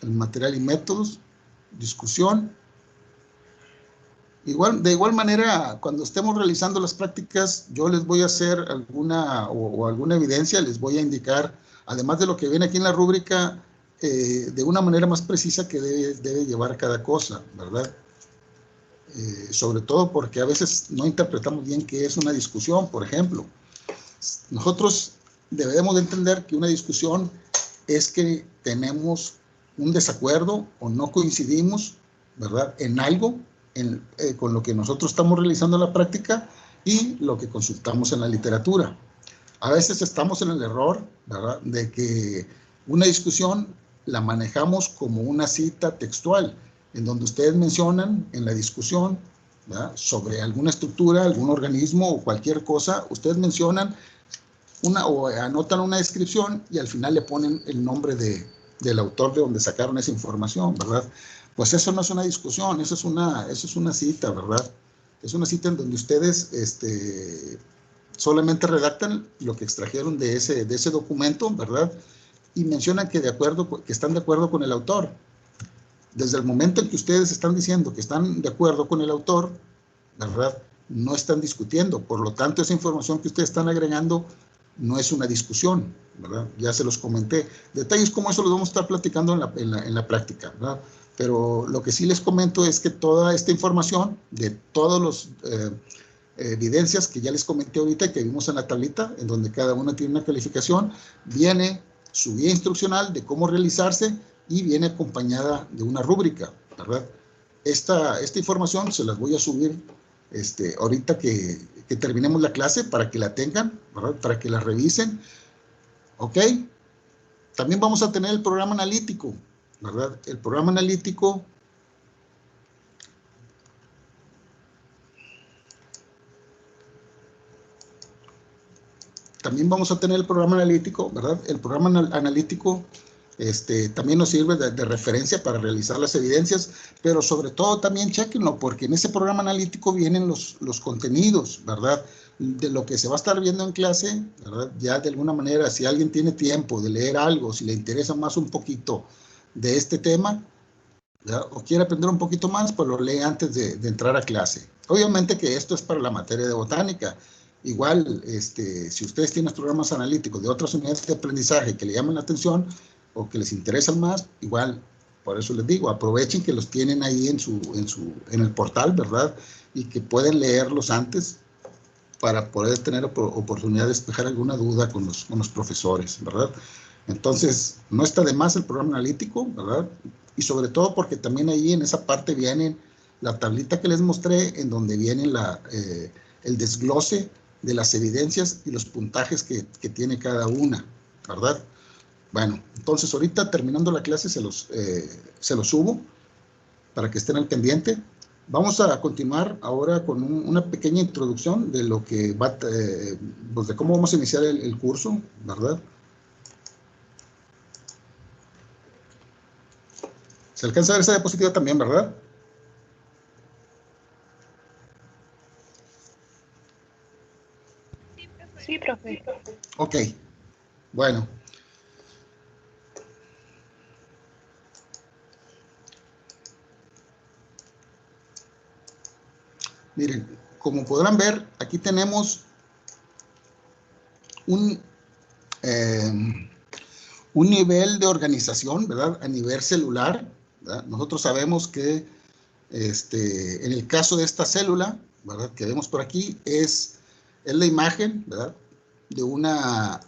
El material y métodos, discusión. De igual manera, cuando estemos realizando las prácticas, yo les voy a hacer alguna evidencia, les voy a indicar, además de lo que viene aquí en la rúbrica, de una manera más precisa que debe llevar cada cosa, ¿verdad? Sobre todo porque a veces no interpretamos bien qué es una discusión, por ejemplo. Nosotros debemos de entender que una discusión es que tenemos un desacuerdo o no coincidimos, ¿verdad?, en algo, con lo que nosotros estamos realizando en la práctica y lo que consultamos en la literatura. A veces estamos en el error, ¿verdad?, de que una discusión la manejamos como una cita textual, en donde ustedes mencionan en la discusión, ¿verdad?, sobre alguna estructura, algún organismo o cualquier cosa, ustedes mencionan o anotan una descripción y al final le ponen el nombre del autor de donde sacaron esa información, ¿verdad? Pues eso no es una discusión, eso es una cita, ¿verdad? Es una cita en donde ustedes solamente redactan lo que extrajeron de ese documento, ¿verdad? Y mencionan que están de acuerdo con el autor. Desde el momento en que ustedes están diciendo que están de acuerdo con el autor, ¿verdad?, no están discutiendo. Por lo tanto, esa información que ustedes están agregando no es una discusión, ¿verdad? Ya se los comenté. Detalles como eso los vamos a estar platicando en la práctica, ¿verdad? Pero lo que sí les comento es que toda esta información de todas las evidencias que ya les comenté ahorita y que vimos en la tablita, en donde cada una tiene una calificación, viene su guía instruccional de cómo realizarse y viene acompañada de una rúbrica, ¿verdad? Esta información se las voy a subir ahorita que terminemos la clase para que la tengan, ¿verdad?, para que la revisen, ¿ok? También vamos a tener el programa analítico, ¿verdad? El programa analítico ¿verdad? El programa analítico también nos sirve de referencia para realizar las evidencias, pero sobre todo también chequenlo, porque en ese programa analítico vienen los contenidos, ¿verdad?, de lo que se va a estar viendo en clase, ¿verdad? Ya de alguna manera, si alguien tiene tiempo de leer algo, si le interesa más un poquito de este tema, ¿verdad?, o quiere aprender un poquito más, pues lo lee antes de entrar a clase. Obviamente que esto es para la materia de botánica. Igual, si ustedes tienen programas analíticos de otras unidades de aprendizaje que le llaman la atención o que les interesan más, igual, por eso les digo, aprovechen que los tienen ahí en el portal, ¿verdad?, y que pueden leerlos antes para poder tener oportunidad de despejar alguna duda con los profesores, ¿verdad? Entonces, no está de más el programa analítico, ¿verdad? Y sobre todo porque también ahí en esa parte viene la tablita que les mostré, en donde viene el desglose de las evidencias y los puntajes que tiene cada una, ¿verdad? Bueno, entonces ahorita terminando la clase se los subo para que estén al pendiente. Vamos a continuar ahora con una pequeña introducción de lo que pues de cómo vamos a iniciar el curso, ¿verdad? Se alcanza a ver esa diapositiva también, ¿verdad? Sí, profe. Ok, bueno. Miren, como podrán ver, aquí tenemos un nivel de organización, ¿verdad?, a nivel celular, ¿verdad? Nosotros sabemos que en el caso de esta célula, ¿verdad?, que vemos por aquí es la imagen, ¿verdad?, de una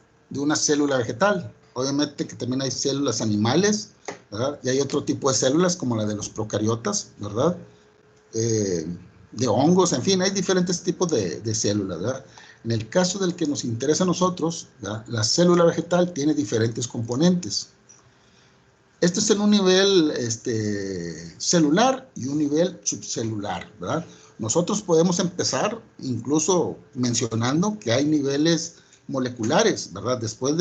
célula vegetal. Obviamente que también hay células animales, ¿verdad?, y hay otro tipo de células como la de los procariotas, ¿verdad?, de hongos, en fin, hay diferentes tipos de células, ¿verdad? En el caso del que nos interesa a nosotros, ¿verdad?, la célula vegetal tiene diferentes componentes. Este es en un nivel celular y un nivel subcelular, ¿verdad? Nosotros podemos empezar incluso mencionando que hay niveles moleculares, ¿verdad? Después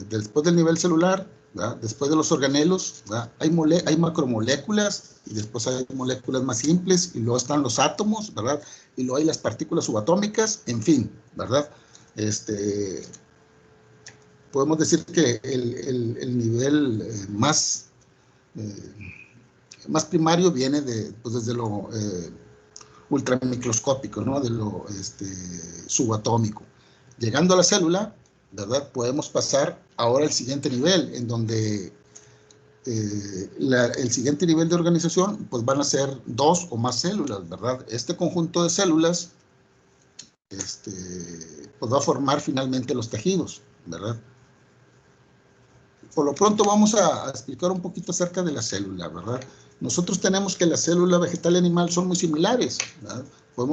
después del nivel celular, ¿verdad?, después de los organelos, ¿verdad?, hay macromoléculas y después hay moléculas más simples y luego están los átomos, ¿verdad?, y luego hay las partículas subatómicas, en fin, ¿verdad? Podemos decir que el nivel más primario viene desde lo ultramicroscópico, ¿no?, de lo subatómico. Llegando a la célula, ¿verdad?, podemos pasar ahora al siguiente nivel, en donde el siguiente nivel de organización, pues van a ser 2 o más células, ¿verdad? Este conjunto de células, pues va a formar finalmente los tejidos, ¿verdad? Por lo pronto vamos a explicar un poquito acerca de la célula, ¿verdad? Nosotros tenemos que la célula vegetal y animal son muy similares, ¿verdad?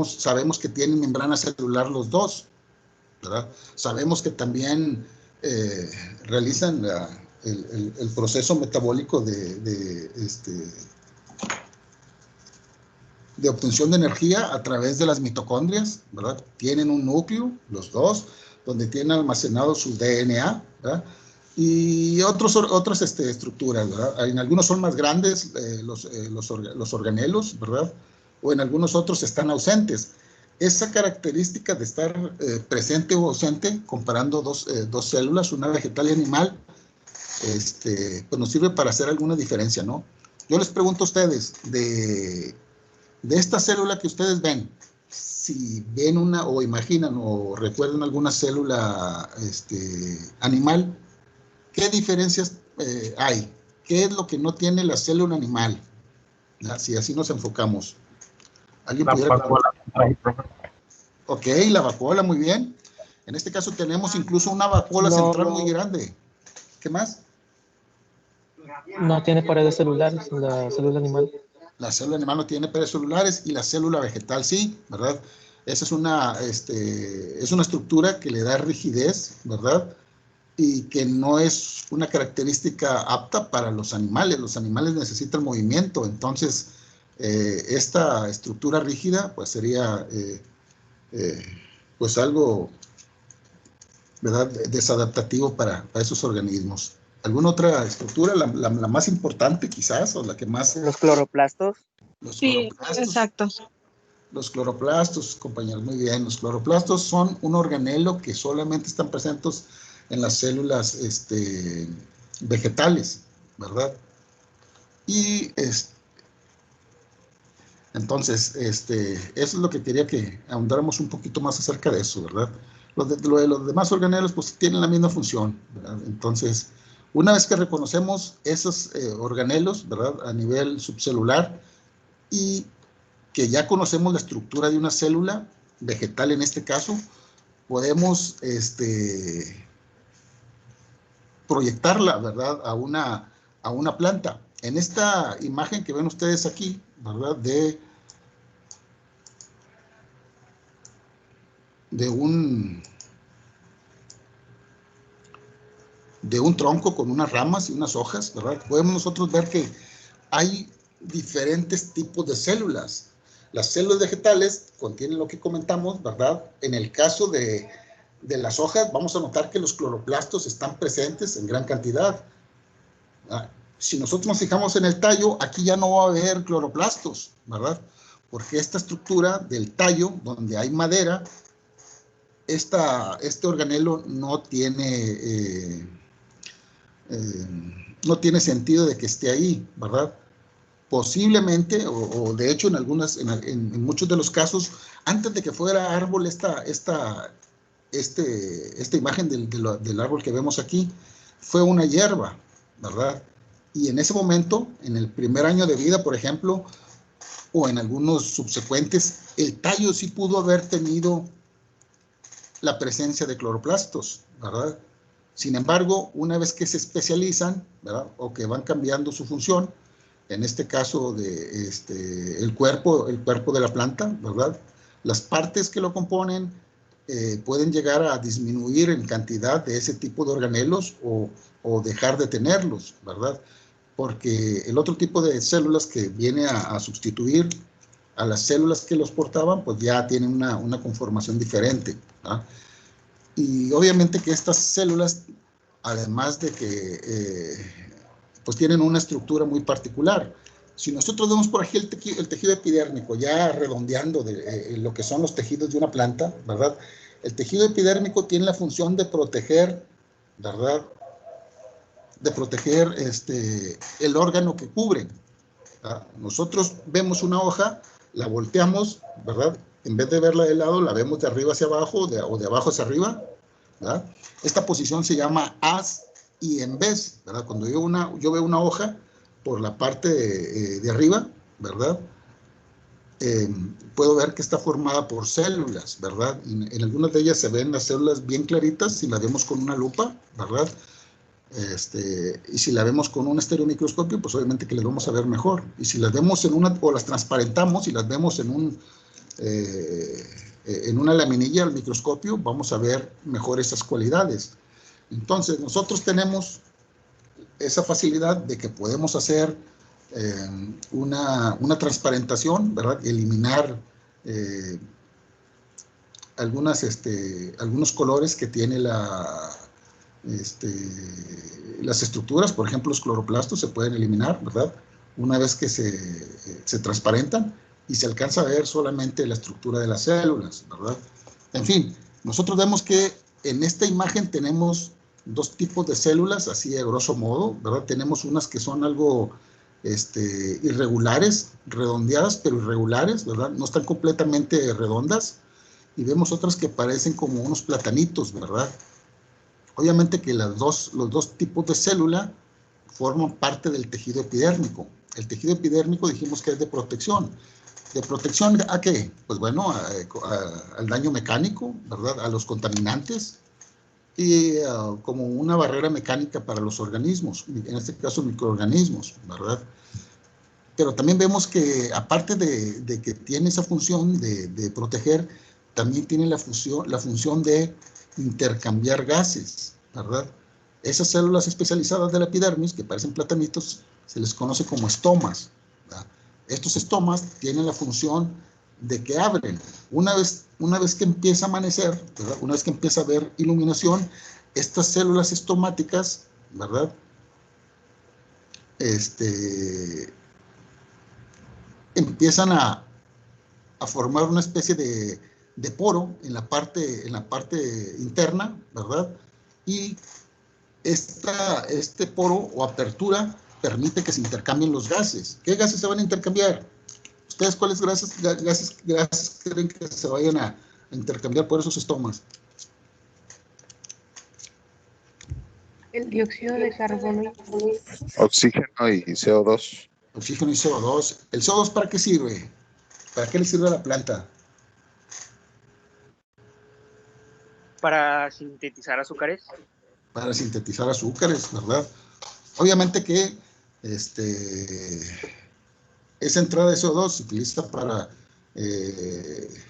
Sabemos que tienen membrana celular los dos, ¿verdad? Sabemos que también realizan el proceso metabólico de obtención de energía a través de las mitocondrias, ¿verdad? Tienen un núcleo, los dos, donde tienen almacenado su DNA, ¿verdad?, y otras estructuras, ¿verdad? En algunos son más grandes los organelos, ¿verdad?, o en algunos otros están ausentes. Esa característica de estar presente o ausente, comparando dos células, una vegetal y animal, pues nos sirve para hacer alguna diferencia, ¿no? Yo les pregunto a ustedes, de esta célula que ustedes ven, si ven una o imaginan o recuerdan alguna célula animal, ¿qué diferencias hay? ¿Qué es lo que no tiene la célula animal? Si así nos enfocamos. ¿Alguien pudiera comentar? Ok, la vacuola, muy bien. En este caso tenemos incluso una vacuola central muy grande. ¿Qué más? No tiene paredes celulares, la célula animal. La célula animal no tiene paredes celulares y la célula vegetal sí, ¿verdad? Esa es una estructura que le da rigidez, ¿verdad?, y que no es una característica apta para los animales. Los animales necesitan movimiento, entonces esta estructura rígida pues sería pues algo, ¿verdad?, desadaptativo para esos organismos. ¿Alguna otra estructura, la más importante quizás, o la que más? Los cloroplastos. Sí, exacto. Los cloroplastos, compañeros, muy bien. Los cloroplastos son un organelo que solamente están presentes en las células vegetales, ¿verdad? Y entonces, eso es lo que quería que ahondáramos un poquito más acerca de eso, ¿verdad? Lo de los demás organelos, pues tienen la misma función, ¿verdad? Entonces, una vez que reconocemos esos organelos, ¿verdad?, a nivel subcelular, y que ya conocemos la estructura de una célula vegetal en este caso, podemos proyectarla, ¿verdad?, a una planta. En esta imagen que ven ustedes aquí, ¿verdad?, de un tronco con unas ramas y unas hojas, ¿verdad?, podemos nosotros ver que hay diferentes tipos de células. Las células vegetales contienen lo que comentamos, ¿verdad? En el caso de las hojas, vamos a notar que los cloroplastos están presentes en gran cantidad. Si nosotros nos fijamos en el tallo, aquí ya no va a haber cloroplastos, ¿verdad? Porque esta estructura del tallo, donde hay madera, este organelo no tiene sentido de que esté ahí, ¿verdad? Posiblemente, o de hecho en muchos de los casos, antes de que fuera árbol esta imagen del árbol que vemos aquí, fue una hierba, ¿verdad? Y en ese momento, en el primer año de vida, por ejemplo, o en algunos subsecuentes, el tallo sí pudo haber tenido la presencia de cloroplastos, ¿verdad? Sin embargo, una vez que se especializan, ¿verdad? O que van cambiando su función, en este caso el cuerpo de la planta, ¿verdad? Las partes que lo componen pueden llegar a disminuir en cantidad de ese tipo de organelos o dejar de tenerlos, ¿verdad? Porque el otro tipo de células que viene a sustituir a las células que los portaban, pues ya tienen una conformación diferente, ¿verdad? Y obviamente que estas células, además de que pues tienen una estructura muy particular. Si nosotros vemos por aquí el tejido epidérmico, ya redondeando lo que son los tejidos de una planta, ¿verdad? El tejido epidérmico tiene la función de proteger, ¿verdad? De proteger el órgano que cubre, ¿verdad? Nosotros vemos una hoja, la volteamos, ¿verdad? En vez de verla de lado, la vemos de arriba hacia abajo o de abajo hacia arriba, ¿verdad? Esta posición se llama haz y en vez, ¿verdad? Cuando yo veo una hoja por la parte de arriba, ¿verdad? Puedo ver que está formada por células, ¿verdad? En algunas de ellas se ven las células bien claritas si las vemos con una lupa, ¿verdad? Y si la vemos con un estereomicroscopio, pues obviamente que las vamos a ver mejor. Y si las vemos o las transparentamos y las vemos en una laminilla al microscopio, vamos a ver mejor esas cualidades. Entonces, nosotros tenemos esa facilidad de que podemos hacer una transparentación, ¿verdad? Eliminar algunos colores que tiene las estructuras. Por ejemplo, los cloroplastos se pueden eliminar, ¿verdad? Una vez que se transparentan y se alcanza a ver solamente la estructura de las células, ¿verdad? En fin, nosotros vemos que en esta imagen tenemos dos tipos de células, así de grosso modo, ¿verdad? Tenemos unas que son algo irregulares, redondeadas, pero irregulares, ¿verdad? No están completamente redondas. Y vemos otras que parecen como unos platanitos, ¿verdad? Obviamente que los dos tipos de célula forman parte del tejido epidérmico. El tejido epidérmico dijimos que es de protección. ¿De protección a qué? Pues bueno, al daño mecánico, ¿verdad? A los contaminantes y como una barrera mecánica para los organismos, en este caso microorganismos, ¿verdad? Pero también vemos que aparte de que tiene esa función de proteger, también tiene la función de intercambiar gases, ¿verdad? Esas células especializadas de la epidermis, que parecen platanitos, se les conoce como estomas, ¿verdad? Estos estomas tienen la función de que abren. Una vez que empieza a amanecer, ¿verdad? Una vez que empieza a haber iluminación, estas células estomáticas, ¿verdad? Empiezan a formar una especie de poro en la parte interna, ¿verdad? Y este poro o apertura permite que se intercambien los gases. ¿Qué gases se van a intercambiar? ¿Ustedes cuáles gases creen que se vayan a intercambiar por esos estomas? El dióxido de carbono. Oxígeno y CO2. Oxígeno y CO2. ¿El CO2 para qué sirve? ¿Para qué le sirve a la planta? Para sintetizar azúcares. Para sintetizar azúcares, ¿verdad? Obviamente que esa entrada de CO2 se utiliza para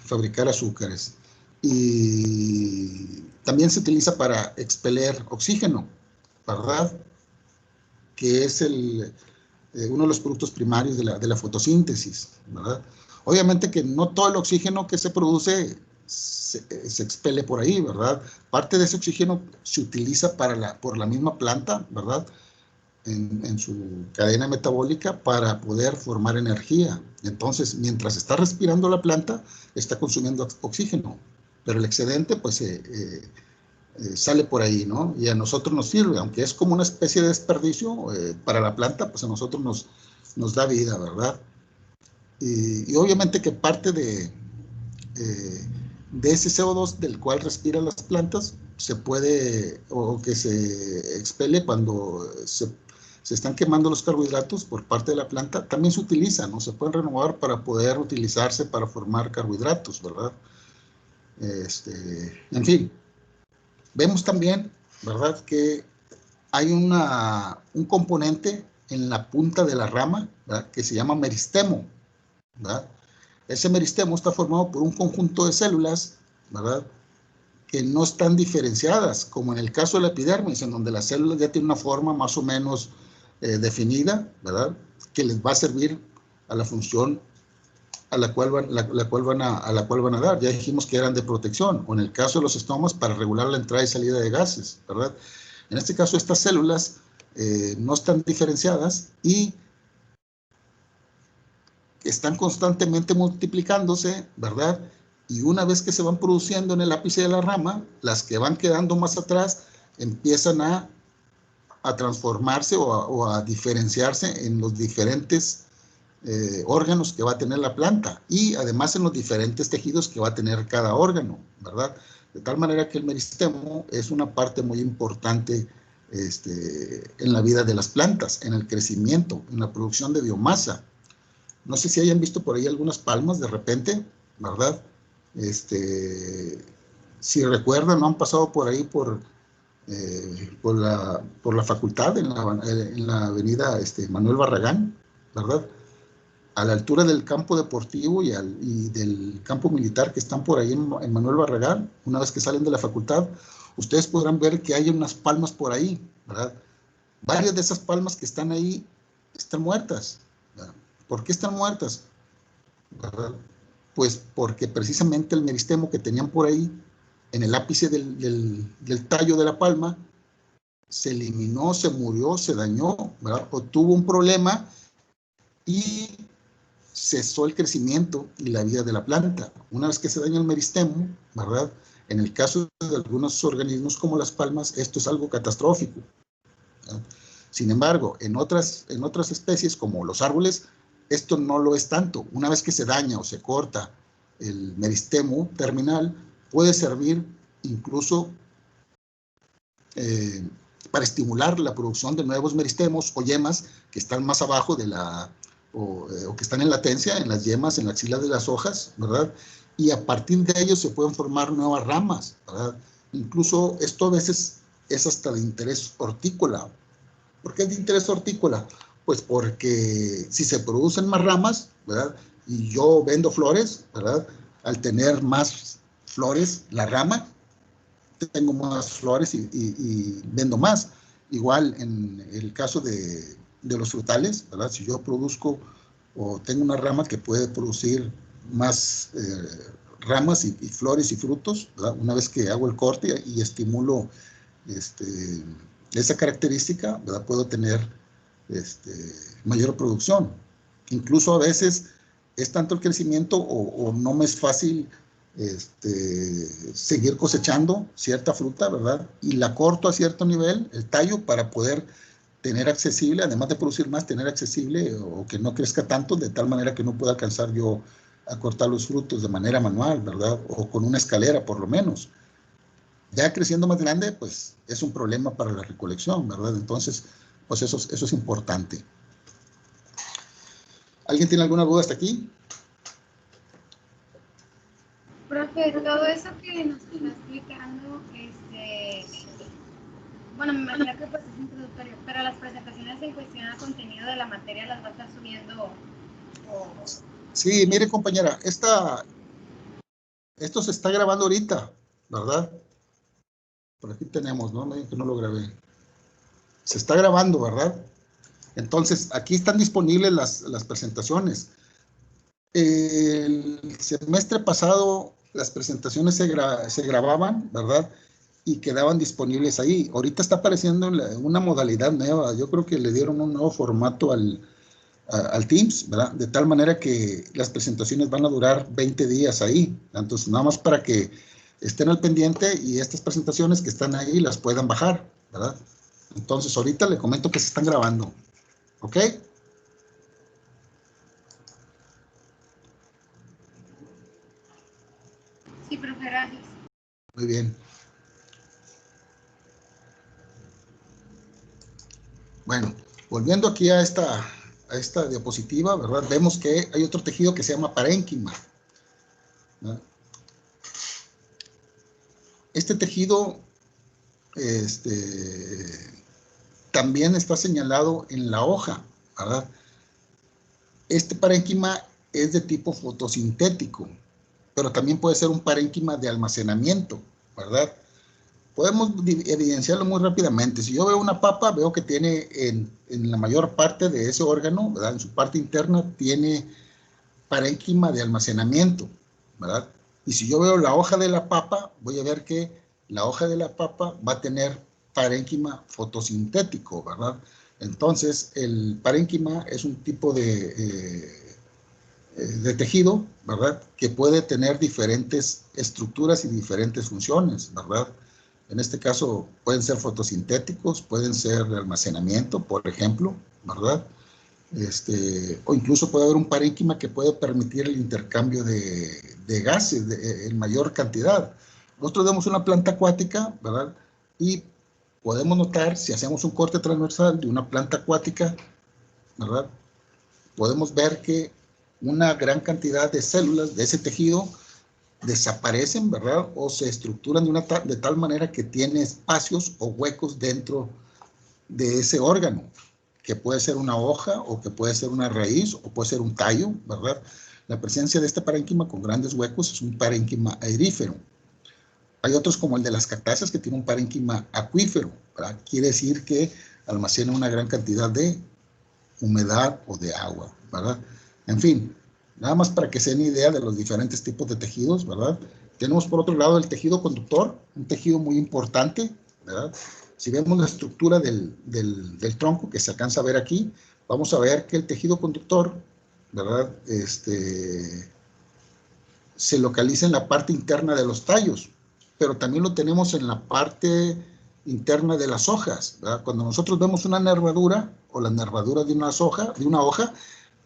fabricar azúcares y también se utiliza para expeler oxígeno, ¿verdad? Que es uno de los productos primarios de la fotosíntesis, ¿verdad? Obviamente que no todo el oxígeno que se produce se expele por ahí, ¿verdad? Parte de ese oxígeno se utiliza por la misma planta, ¿verdad? En su cadena metabólica para poder formar energía. Entonces, mientras está respirando la planta, está consumiendo oxígeno, pero el excedente pues sale por ahí, ¿no? Y a nosotros nos sirve, aunque es como una especie de desperdicio para la planta, pues a nosotros nos da vida, ¿verdad? Y obviamente que parte de ese CO2 del cual respiran las plantas se puede, o que se expele cuando se están quemando los carbohidratos por parte de la planta, también se utilizan, ¿no? Se pueden renovar para poder utilizarse para formar carbohidratos, ¿verdad? En fin, vemos también, ¿verdad?, que hay un componente en la punta de la rama, ¿verdad?, que se llama meristemo, ¿verdad? Ese meristemo está formado por un conjunto de células, ¿verdad?, que no están diferenciadas, como en el caso de la epidermis, en donde las células ya tienen una forma más o menos definida, ¿verdad?, que les va a servir a la función a la cual van a dar. Ya dijimos que eran de protección, o en el caso de los estomas, para regular la entrada y salida de gases, ¿verdad? En este caso, estas células no están diferenciadas y están constantemente multiplicándose, ¿verdad? Y una vez que se van produciendo en el ápice de la rama, las que van quedando más atrás empiezan a transformarse o a diferenciarse en los diferentes órganos que va a tener la planta y además en los diferentes tejidos que va a tener cada órgano, ¿verdad? De tal manera que el meristemo es una parte muy importante en la vida de las plantas, en el crecimiento, en la producción de biomasa. No sé si hayan visto por ahí algunas palmas de repente, ¿verdad? Si recuerdan, no han pasado por ahí por la facultad en la avenida Manuel Barragán, ¿verdad? A la altura del campo deportivo y del campo militar que están por ahí en Manuel Barragán, una vez que salen de la facultad, ustedes podrán ver que hay unas palmas por ahí, ¿verdad? Varias de esas palmas que están ahí están muertas, ¿verdad? ¿Por qué están muertas? ¿Verdad? Pues porque precisamente el meristemo que tenían por ahí, en el ápice del tallo de la palma, se eliminó, se murió, se dañó, ¿verdad? O tuvo un problema y cesó el crecimiento y la vida de la planta. Una vez que se daña el meristemo, ¿verdad? En el caso de algunos organismos como las palmas, esto es algo catastrófico, ¿verdad? Sin embargo, en otras especies como los árboles, esto no lo es tanto. Una vez que se daña o se corta el meristemo terminal, puede servir incluso para estimular la producción de nuevos meristemos o yemas que están más abajo de o que están en latencia, en las yemas, en la axila de las hojas, ¿verdad? Y a partir de ellos se pueden formar nuevas ramas, ¿verdad? Incluso esto a veces es hasta de interés hortícola. ¿Por qué es de interés hortícola? Pues porque si se producen más ramas, ¿verdad?, y yo vendo flores, ¿verdad?, al tener más flores la rama, tengo más flores y vendo más. Igual en el caso de los frutales, ¿verdad? Si yo produzco o tengo una rama que puede producir más ramas y flores y frutos, ¿verdad?, una vez que hago el corte y estimulo esa característica, ¿verdad?, puedo tener mayor producción. Incluso a veces es tanto el crecimiento o no me es fácil seguir cosechando cierta fruta, ¿verdad? Y la corto a cierto nivel, el tallo, para poder tener accesible, además de producir más, tener accesible o que no crezca tanto, de tal manera que no pueda alcanzar yo a cortar los frutos de manera manual, ¿verdad? O con una escalera, por lo menos. Ya creciendo más grande, pues es un problema para la recolección, ¿verdad? Entonces, pues eso es importante. ¿Alguien tiene alguna duda hasta aquí? Profe, todo eso que nos está explicando, bueno, me imagino que pues es introductorio, pero las presentaciones en cuestión al contenido de la materia las va a estar subiendo. Sí, mire, compañera, esto se está grabando ahorita, ¿verdad? Por aquí tenemos, ¿no? Que no lo grabé. Se está grabando, ¿verdad? Entonces, aquí están disponibles las presentaciones. El semestre pasado las presentaciones se grababan, ¿verdad? Y quedaban disponibles ahí. Ahorita está apareciendo una modalidad nueva. Yo creo que le dieron un nuevo formato al Teams, ¿verdad? De tal manera que las presentaciones van a durar 20 días ahí. Entonces, nada más para que estén al pendiente y estas presentaciones que están ahí las puedan bajar, ¿verdad? Entonces, ahorita le comento que se están grabando. ¿Ok? Sí, profe, gracias. Muy bien. Bueno, Volviendo aquí a esta diapositiva, ¿verdad? Vemos que hay otro tejido que se llama parénquima, ¿verdad? Este tejido también está señalado en la hoja, ¿verdad? Este parénquima es de tipo fotosintético, pero también puede ser un parénquima de almacenamiento, ¿verdad? Podemos evidenciarlo muy rápidamente. Si yo veo una papa, veo que tiene en la mayor parte de ese órgano, ¿verdad? En su parte interna tiene parénquima de almacenamiento, ¿verdad? Y si yo veo la hoja de la papa, voy a ver que la hoja de la papa va a tener parénquima fotosintético, ¿verdad? Entonces, el parénquima es un tipo de tejido, ¿verdad? Que puede tener diferentes estructuras y diferentes funciones, ¿verdad? En este caso, pueden ser fotosintéticos, pueden ser de almacenamiento, por ejemplo, ¿verdad? O incluso puede haber un parénquima que puede permitir el intercambio de gases en mayor cantidad. Nosotros vemos una planta acuática, ¿verdad? Y podemos notar, si hacemos un corte transversal de una planta acuática, ¿verdad? Podemos ver que una gran cantidad de células de ese tejido desaparecen, ¿verdad? O se estructuran de tal manera que tiene espacios o huecos dentro de ese órgano, que puede ser una hoja, o que puede ser una raíz, o puede ser un tallo, ¿verdad? La presencia de este parénquima con grandes huecos es un parénquima aerífero. Hay otros como el de las cactáceas que tiene un parénquima acuífero, ¿verdad? Quiere decir que almacena una gran cantidad de humedad o de agua, ¿verdad? En fin, nada más para que se den idea de los diferentes tipos de tejidos, ¿verdad? Tenemos por otro lado el tejido conductor, un tejido muy importante, ¿verdad? Si vemos la estructura del tronco que se alcanza a ver aquí, vamos a ver que el tejido conductor, ¿verdad? Se localiza en la parte interna de los tallos, pero también lo tenemos en la parte interna de las hojas, ¿verdad? Cuando nosotros vemos una nervadura o la nervadura de una hoja,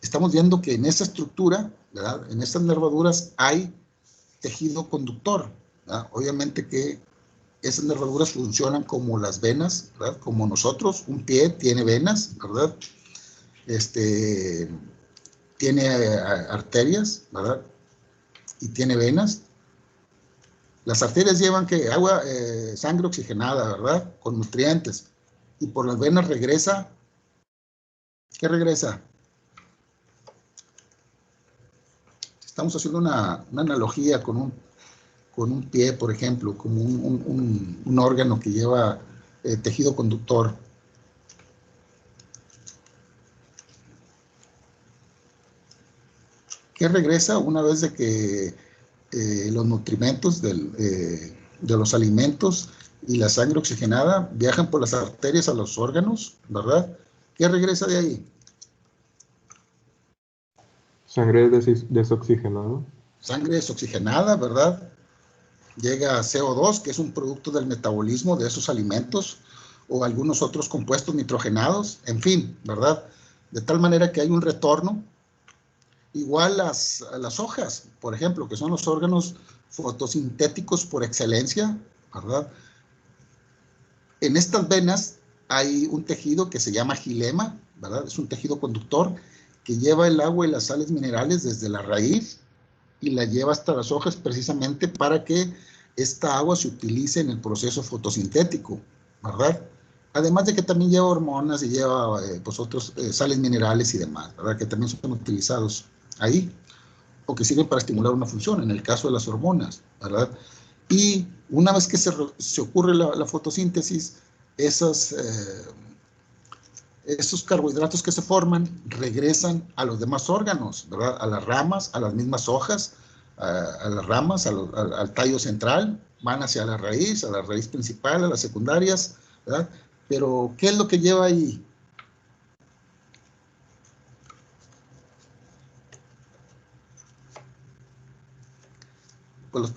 estamos viendo que en esa estructura, ¿verdad? En estas nervaduras hay tejido conductor, ¿verdad? Obviamente que esas nervaduras funcionan como las venas, ¿verdad? Como nosotros, un pie tiene venas, ¿verdad? Tiene arterias, ¿verdad? Y tiene venas. Las arterias llevan agua, sangre oxigenada, ¿verdad? Con nutrientes. Y por las venas regresa. ¿Qué regresa? Estamos haciendo una analogía con un pie, por ejemplo, como un órgano que lleva tejido conductor. ¿Qué regresa una vez de que los nutrimentos de los alimentos y la sangre oxigenada viajan por las arterias a los órganos, ¿verdad? ¿Qué regresa de ahí? Sangre desoxigenada. Sangre desoxigenada, ¿verdad? Llega a CO2, que es un producto del metabolismo de esos alimentos, o algunos otros compuestos nitrogenados, en fin, ¿verdad? De tal manera que hay un retorno. Igual las hojas, por ejemplo, que son los órganos fotosintéticos por excelencia, ¿verdad? En estas venas hay un tejido que se llama xilema, ¿verdad? Es un tejido conductor que lleva el agua y las sales minerales desde la raíz y la lleva hasta las hojas precisamente para que esta agua se utilice en el proceso fotosintético, ¿verdad? Además de que también lleva hormonas y lleva pues otros sales minerales y demás, ¿verdad? Que también son utilizados ahí, o que sirven para estimular una función, en el caso de las hormonas, ¿verdad? Y una vez que se ocurre la fotosíntesis, esos carbohidratos que se forman regresan a los demás órganos, ¿verdad? A las ramas, a las mismas hojas, a las ramas, al tallo central, van hacia la raíz principal, a las secundarias, ¿verdad? Pero, ¿qué es lo que lleva ahí? Pues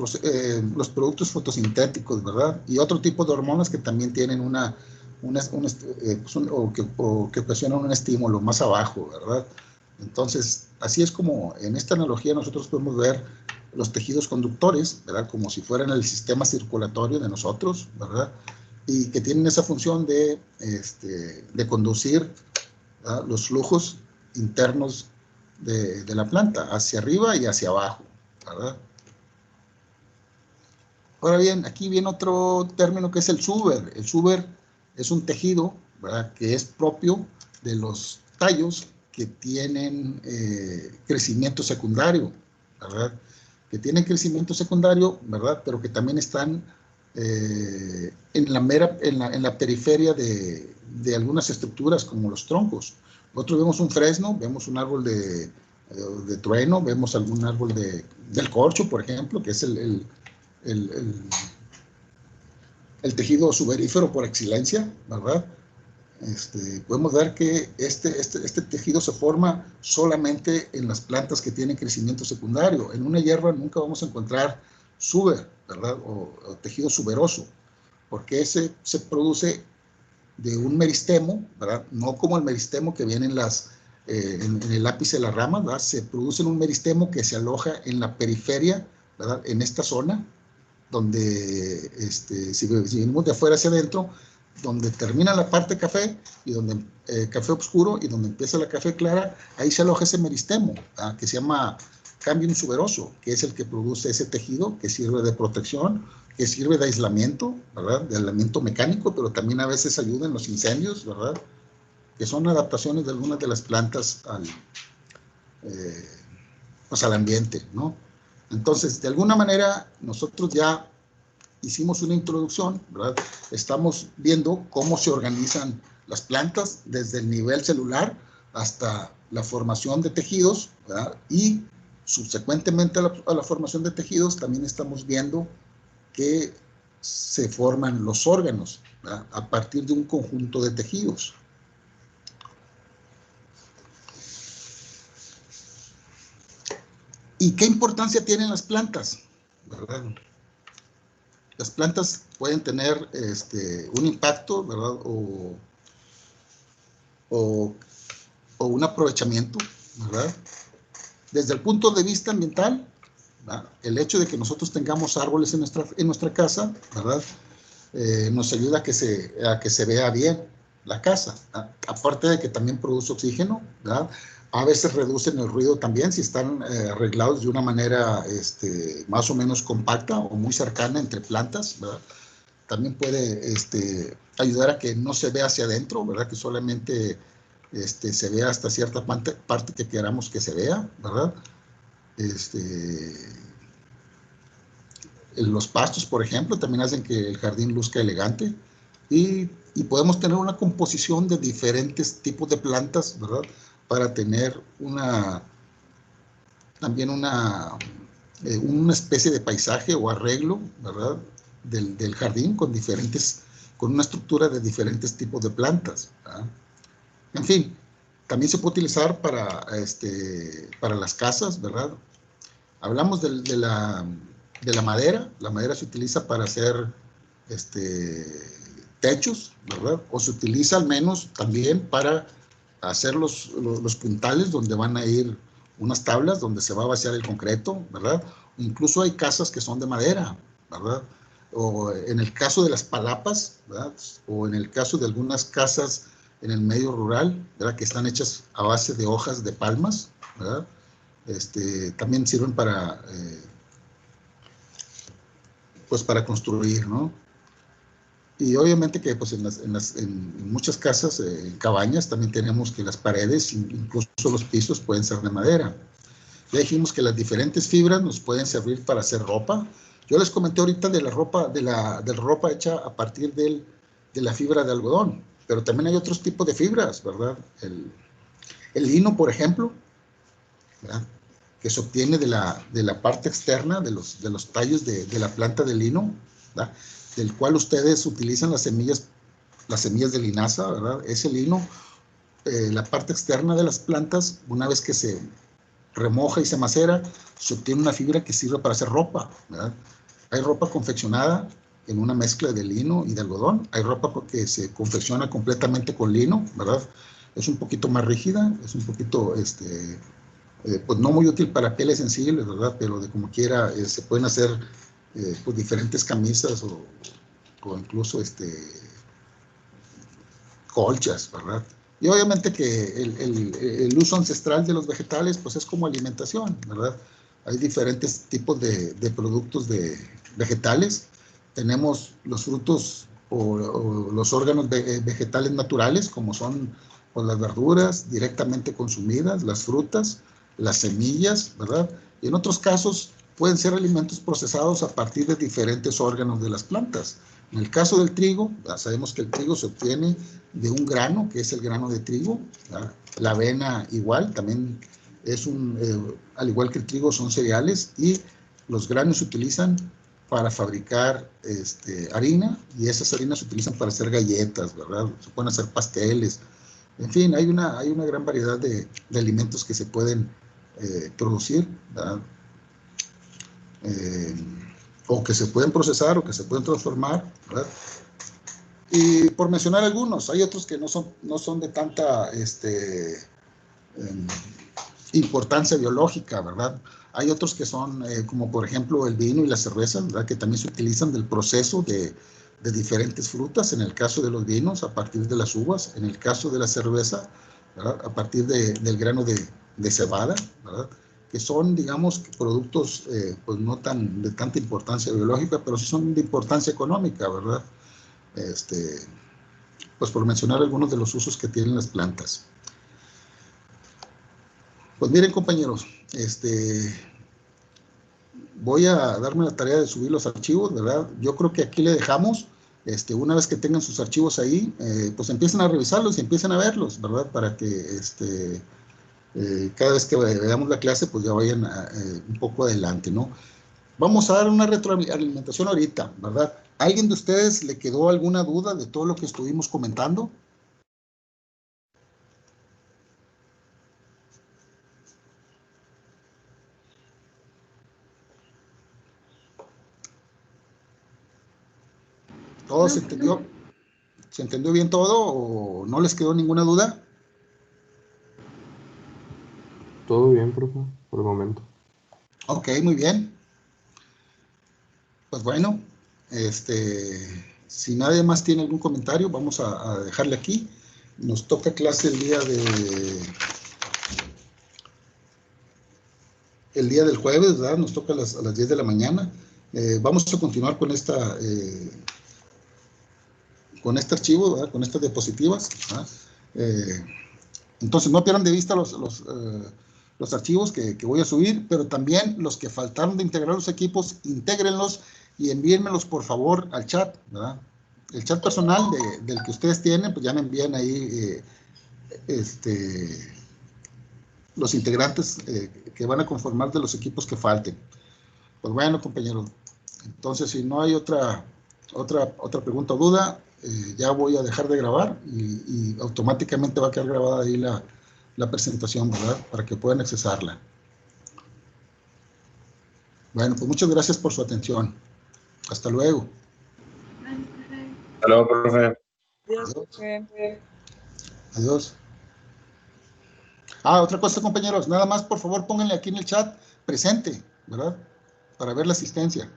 los productos fotosintéticos, ¿verdad? Y otro tipo de hormonas que también tienen que ocasionan un estímulo más abajo, ¿verdad? Entonces, así es como en esta analogía nosotros podemos ver los tejidos conductores, ¿verdad? Como si fueran el sistema circulatorio de nosotros, ¿verdad? Y que tienen esa función de conducir ¿verdad? Los flujos internos de la planta, hacia arriba y hacia abajo, ¿verdad? Ahora bien, aquí viene otro término que es el suber. El suber es un tejido, ¿verdad?, que es propio de los tallos que tienen crecimiento secundario, ¿verdad? Que tienen crecimiento secundario, ¿verdad?, pero que también están en la periferia de algunas estructuras como los troncos. Nosotros vemos un fresno, vemos un árbol de trueno, vemos algún árbol del corcho, por ejemplo, que es el tejido suberífero por excelencia, ¿verdad? Podemos ver que este tejido se forma solamente en las plantas que tienen crecimiento secundario. En una hierba nunca vamos a encontrar suber, ¿verdad? O tejido suberoso, porque ese se produce de un meristemo, ¿verdad? No como el meristemo que viene en el ápice de la rama, ¿verdad? Se produce en un meristemo que se aloja en la periferia, ¿verdad?, en esta zona, donde, si venimos de afuera hacia adentro, donde termina la parte café, y donde café oscuro, y donde empieza la café clara, ahí se aloja ese meristemo, ¿verdad?, que se llama cambium suberoso, que es el que produce ese tejido, que sirve de protección, que sirve de aislamiento, ¿verdad?, de aislamiento mecánico, pero también a veces ayuda en los incendios, ¿verdad?, que son adaptaciones de algunas de las plantas al ambiente, ¿no? Entonces, de alguna manera, nosotros ya hicimos una introducción, ¿verdad? Estamos viendo cómo se organizan las plantas desde el nivel celular hasta la formación de tejidos, ¿verdad? Y subsecuentemente a la formación de tejidos también estamos viendo que se forman los órganos, ¿verdad?, a partir de un conjunto de tejidos. ¿Y qué importancia tienen las plantas? ¿Verdad? Las plantas pueden tener un impacto, ¿verdad?, o un aprovechamiento, ¿verdad? Desde el punto de vista ambiental, ¿verdad?, el hecho de que nosotros tengamos árboles en nuestra casa, ¿verdad?, nos ayuda a que se vea bien la casa, ¿verdad? Aparte de que también produce oxígeno, ¿verdad? A veces reducen el ruido también si están arreglados de una manera más o menos compacta o muy cercana entre plantas, ¿verdad? También puede ayudar a que no se vea hacia adentro, ¿verdad?, que solamente se vea hasta cierta parte que queramos que se vea, ¿verdad? Los pastos, por ejemplo, también hacen que el jardín luzca elegante, y podemos tener una composición de diferentes tipos de plantas, ¿verdad?, para tener también una especie de paisaje o arreglo, ¿verdad?, del jardín con una estructura de diferentes tipos de plantas, ¿verdad? En fin, también se puede utilizar para las casas, ¿verdad? Hablamos de la madera. La madera se utiliza para hacer techos, ¿verdad? O se utiliza al menos también para hacer los puntales donde van a ir unas tablas donde se va a vaciar el concreto, ¿verdad? Incluso hay casas que son de madera, ¿verdad? O en el caso de las palapas, ¿verdad?, o en el caso de algunas casas en el medio rural, ¿verdad?, que están hechas a base de hojas de palmas, ¿verdad? También sirven para construir, ¿no? Y obviamente que pues en muchas casas, en cabañas, también tenemos que las paredes, incluso los pisos, pueden ser de madera. Ya dijimos que las diferentes fibras nos pueden servir para hacer ropa. Yo les comenté ahorita de la ropa hecha a partir de la fibra de algodón, pero también hay otros tipos de fibras, ¿verdad? El lino, por ejemplo, ¿verdad?, que se obtiene de la parte externa de los tallos de la planta de lino, ¿verdad?, del cual ustedes utilizan las semillas de linaza, ¿verdad? Ese lino, la parte externa de las plantas, una vez que se remoja y se macera, se obtiene una fibra que sirve para hacer ropa, ¿verdad? Hay ropa confeccionada en una mezcla de lino y de algodón. Hay ropa que se confecciona completamente con lino, ¿verdad? Es un poquito más rígida, es un poquito, pues no muy útil para pieles sensibles, ¿verdad? Pero de como quiera se pueden hacer pues diferentes camisas o incluso colchas, ¿verdad? Y obviamente que el uso ancestral de los vegetales, pues es como alimentación, ¿verdad? Hay diferentes tipos de productos vegetales. Tenemos los frutos o los órganos vegetales naturales, como son pues, las verduras directamente consumidas, las frutas, las semillas, ¿verdad? Y en otros casos pueden ser alimentos procesados a partir de diferentes órganos de las plantas. En el caso del trigo, sabemos que el trigo se obtiene de un grano, que es el grano de trigo. ¿Verdad? La avena igual, también es al igual que el trigo, son cereales y los granos se utilizan para fabricar harina y esas harinas se utilizan para hacer galletas, ¿verdad? Se pueden hacer pasteles. En fin, hay una gran variedad de alimentos que se pueden producir, ¿verdad? O que se pueden procesar o que se pueden transformar, ¿verdad? Y por mencionar algunos, hay otros que no son de tanta importancia biológica, ¿verdad? Hay otros que son, como por ejemplo el vino y la cerveza, ¿verdad? Que también se utilizan del proceso de diferentes frutas, en el caso de los vinos, a partir de las uvas, en el caso de la cerveza, ¿verdad? A partir del grano de cebada, ¿verdad? Que son, digamos, productos pues no de tanta importancia biológica, pero sí son de importancia económica, ¿verdad? Pues por mencionar algunos de los usos que tienen las plantas. Pues miren, compañeros, voy a darme la tarea de subir los archivos, ¿verdad? Yo creo que aquí le dejamos, una vez que tengan sus archivos ahí, pues empiecen a revisarlos y empiecen a verlos, ¿verdad? Para que cada vez que veamos la clase, pues ya vayan un poco adelante, ¿no? Vamos a dar una retroalimentación ahorita, ¿verdad? ¿Alguien de ustedes le quedó alguna duda de todo lo que estuvimos comentando? ¿Todo se entendió? ¿Se entendió bien todo o no les quedó ninguna duda? Todo bien, profe, por el momento. Ok, muy bien. Pues bueno, si nadie más tiene algún comentario, vamos a dejarle aquí. Nos toca clase el día del jueves, ¿verdad? Nos toca a las 10 de la mañana. Vamos a continuar con este archivo, ¿verdad? Con estas diapositivas, ¿verdad? Entonces no pierdan de vista los archivos que voy a subir, pero también los que faltaron de integrar los equipos, intégrenlos y envíenmelos por favor al chat, ¿verdad? El chat personal del que ustedes tienen, pues ya me envían ahí los integrantes que van a conformar de los equipos que falten. Pues bueno, compañeros, entonces si no hay otra pregunta o duda, ya voy a dejar de grabar y automáticamente va a quedar grabada ahí la presentación, ¿verdad? Para que puedan accesarla. Bueno, pues muchas gracias por su atención. Hasta luego. Hasta luego, profe. Dios, Adiós. Ah, otra cosa, compañeros, nada más, por favor, pónganle aquí en el chat presente, ¿verdad? Para ver la asistencia.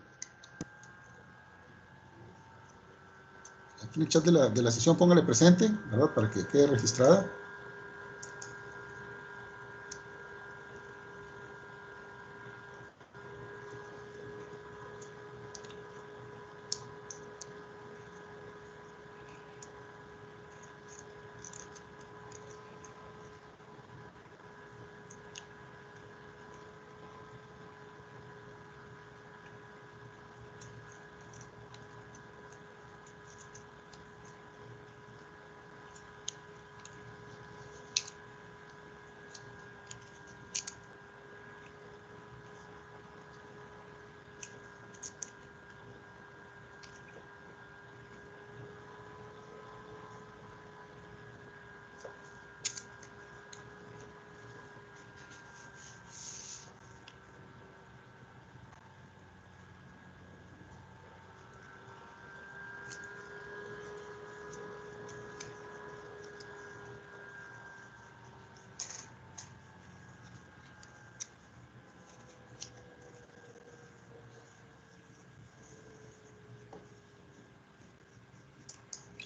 Aquí en el chat de la sesión pónganle presente, ¿verdad? Para que quede registrada.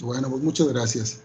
Bueno, pues muchas gracias.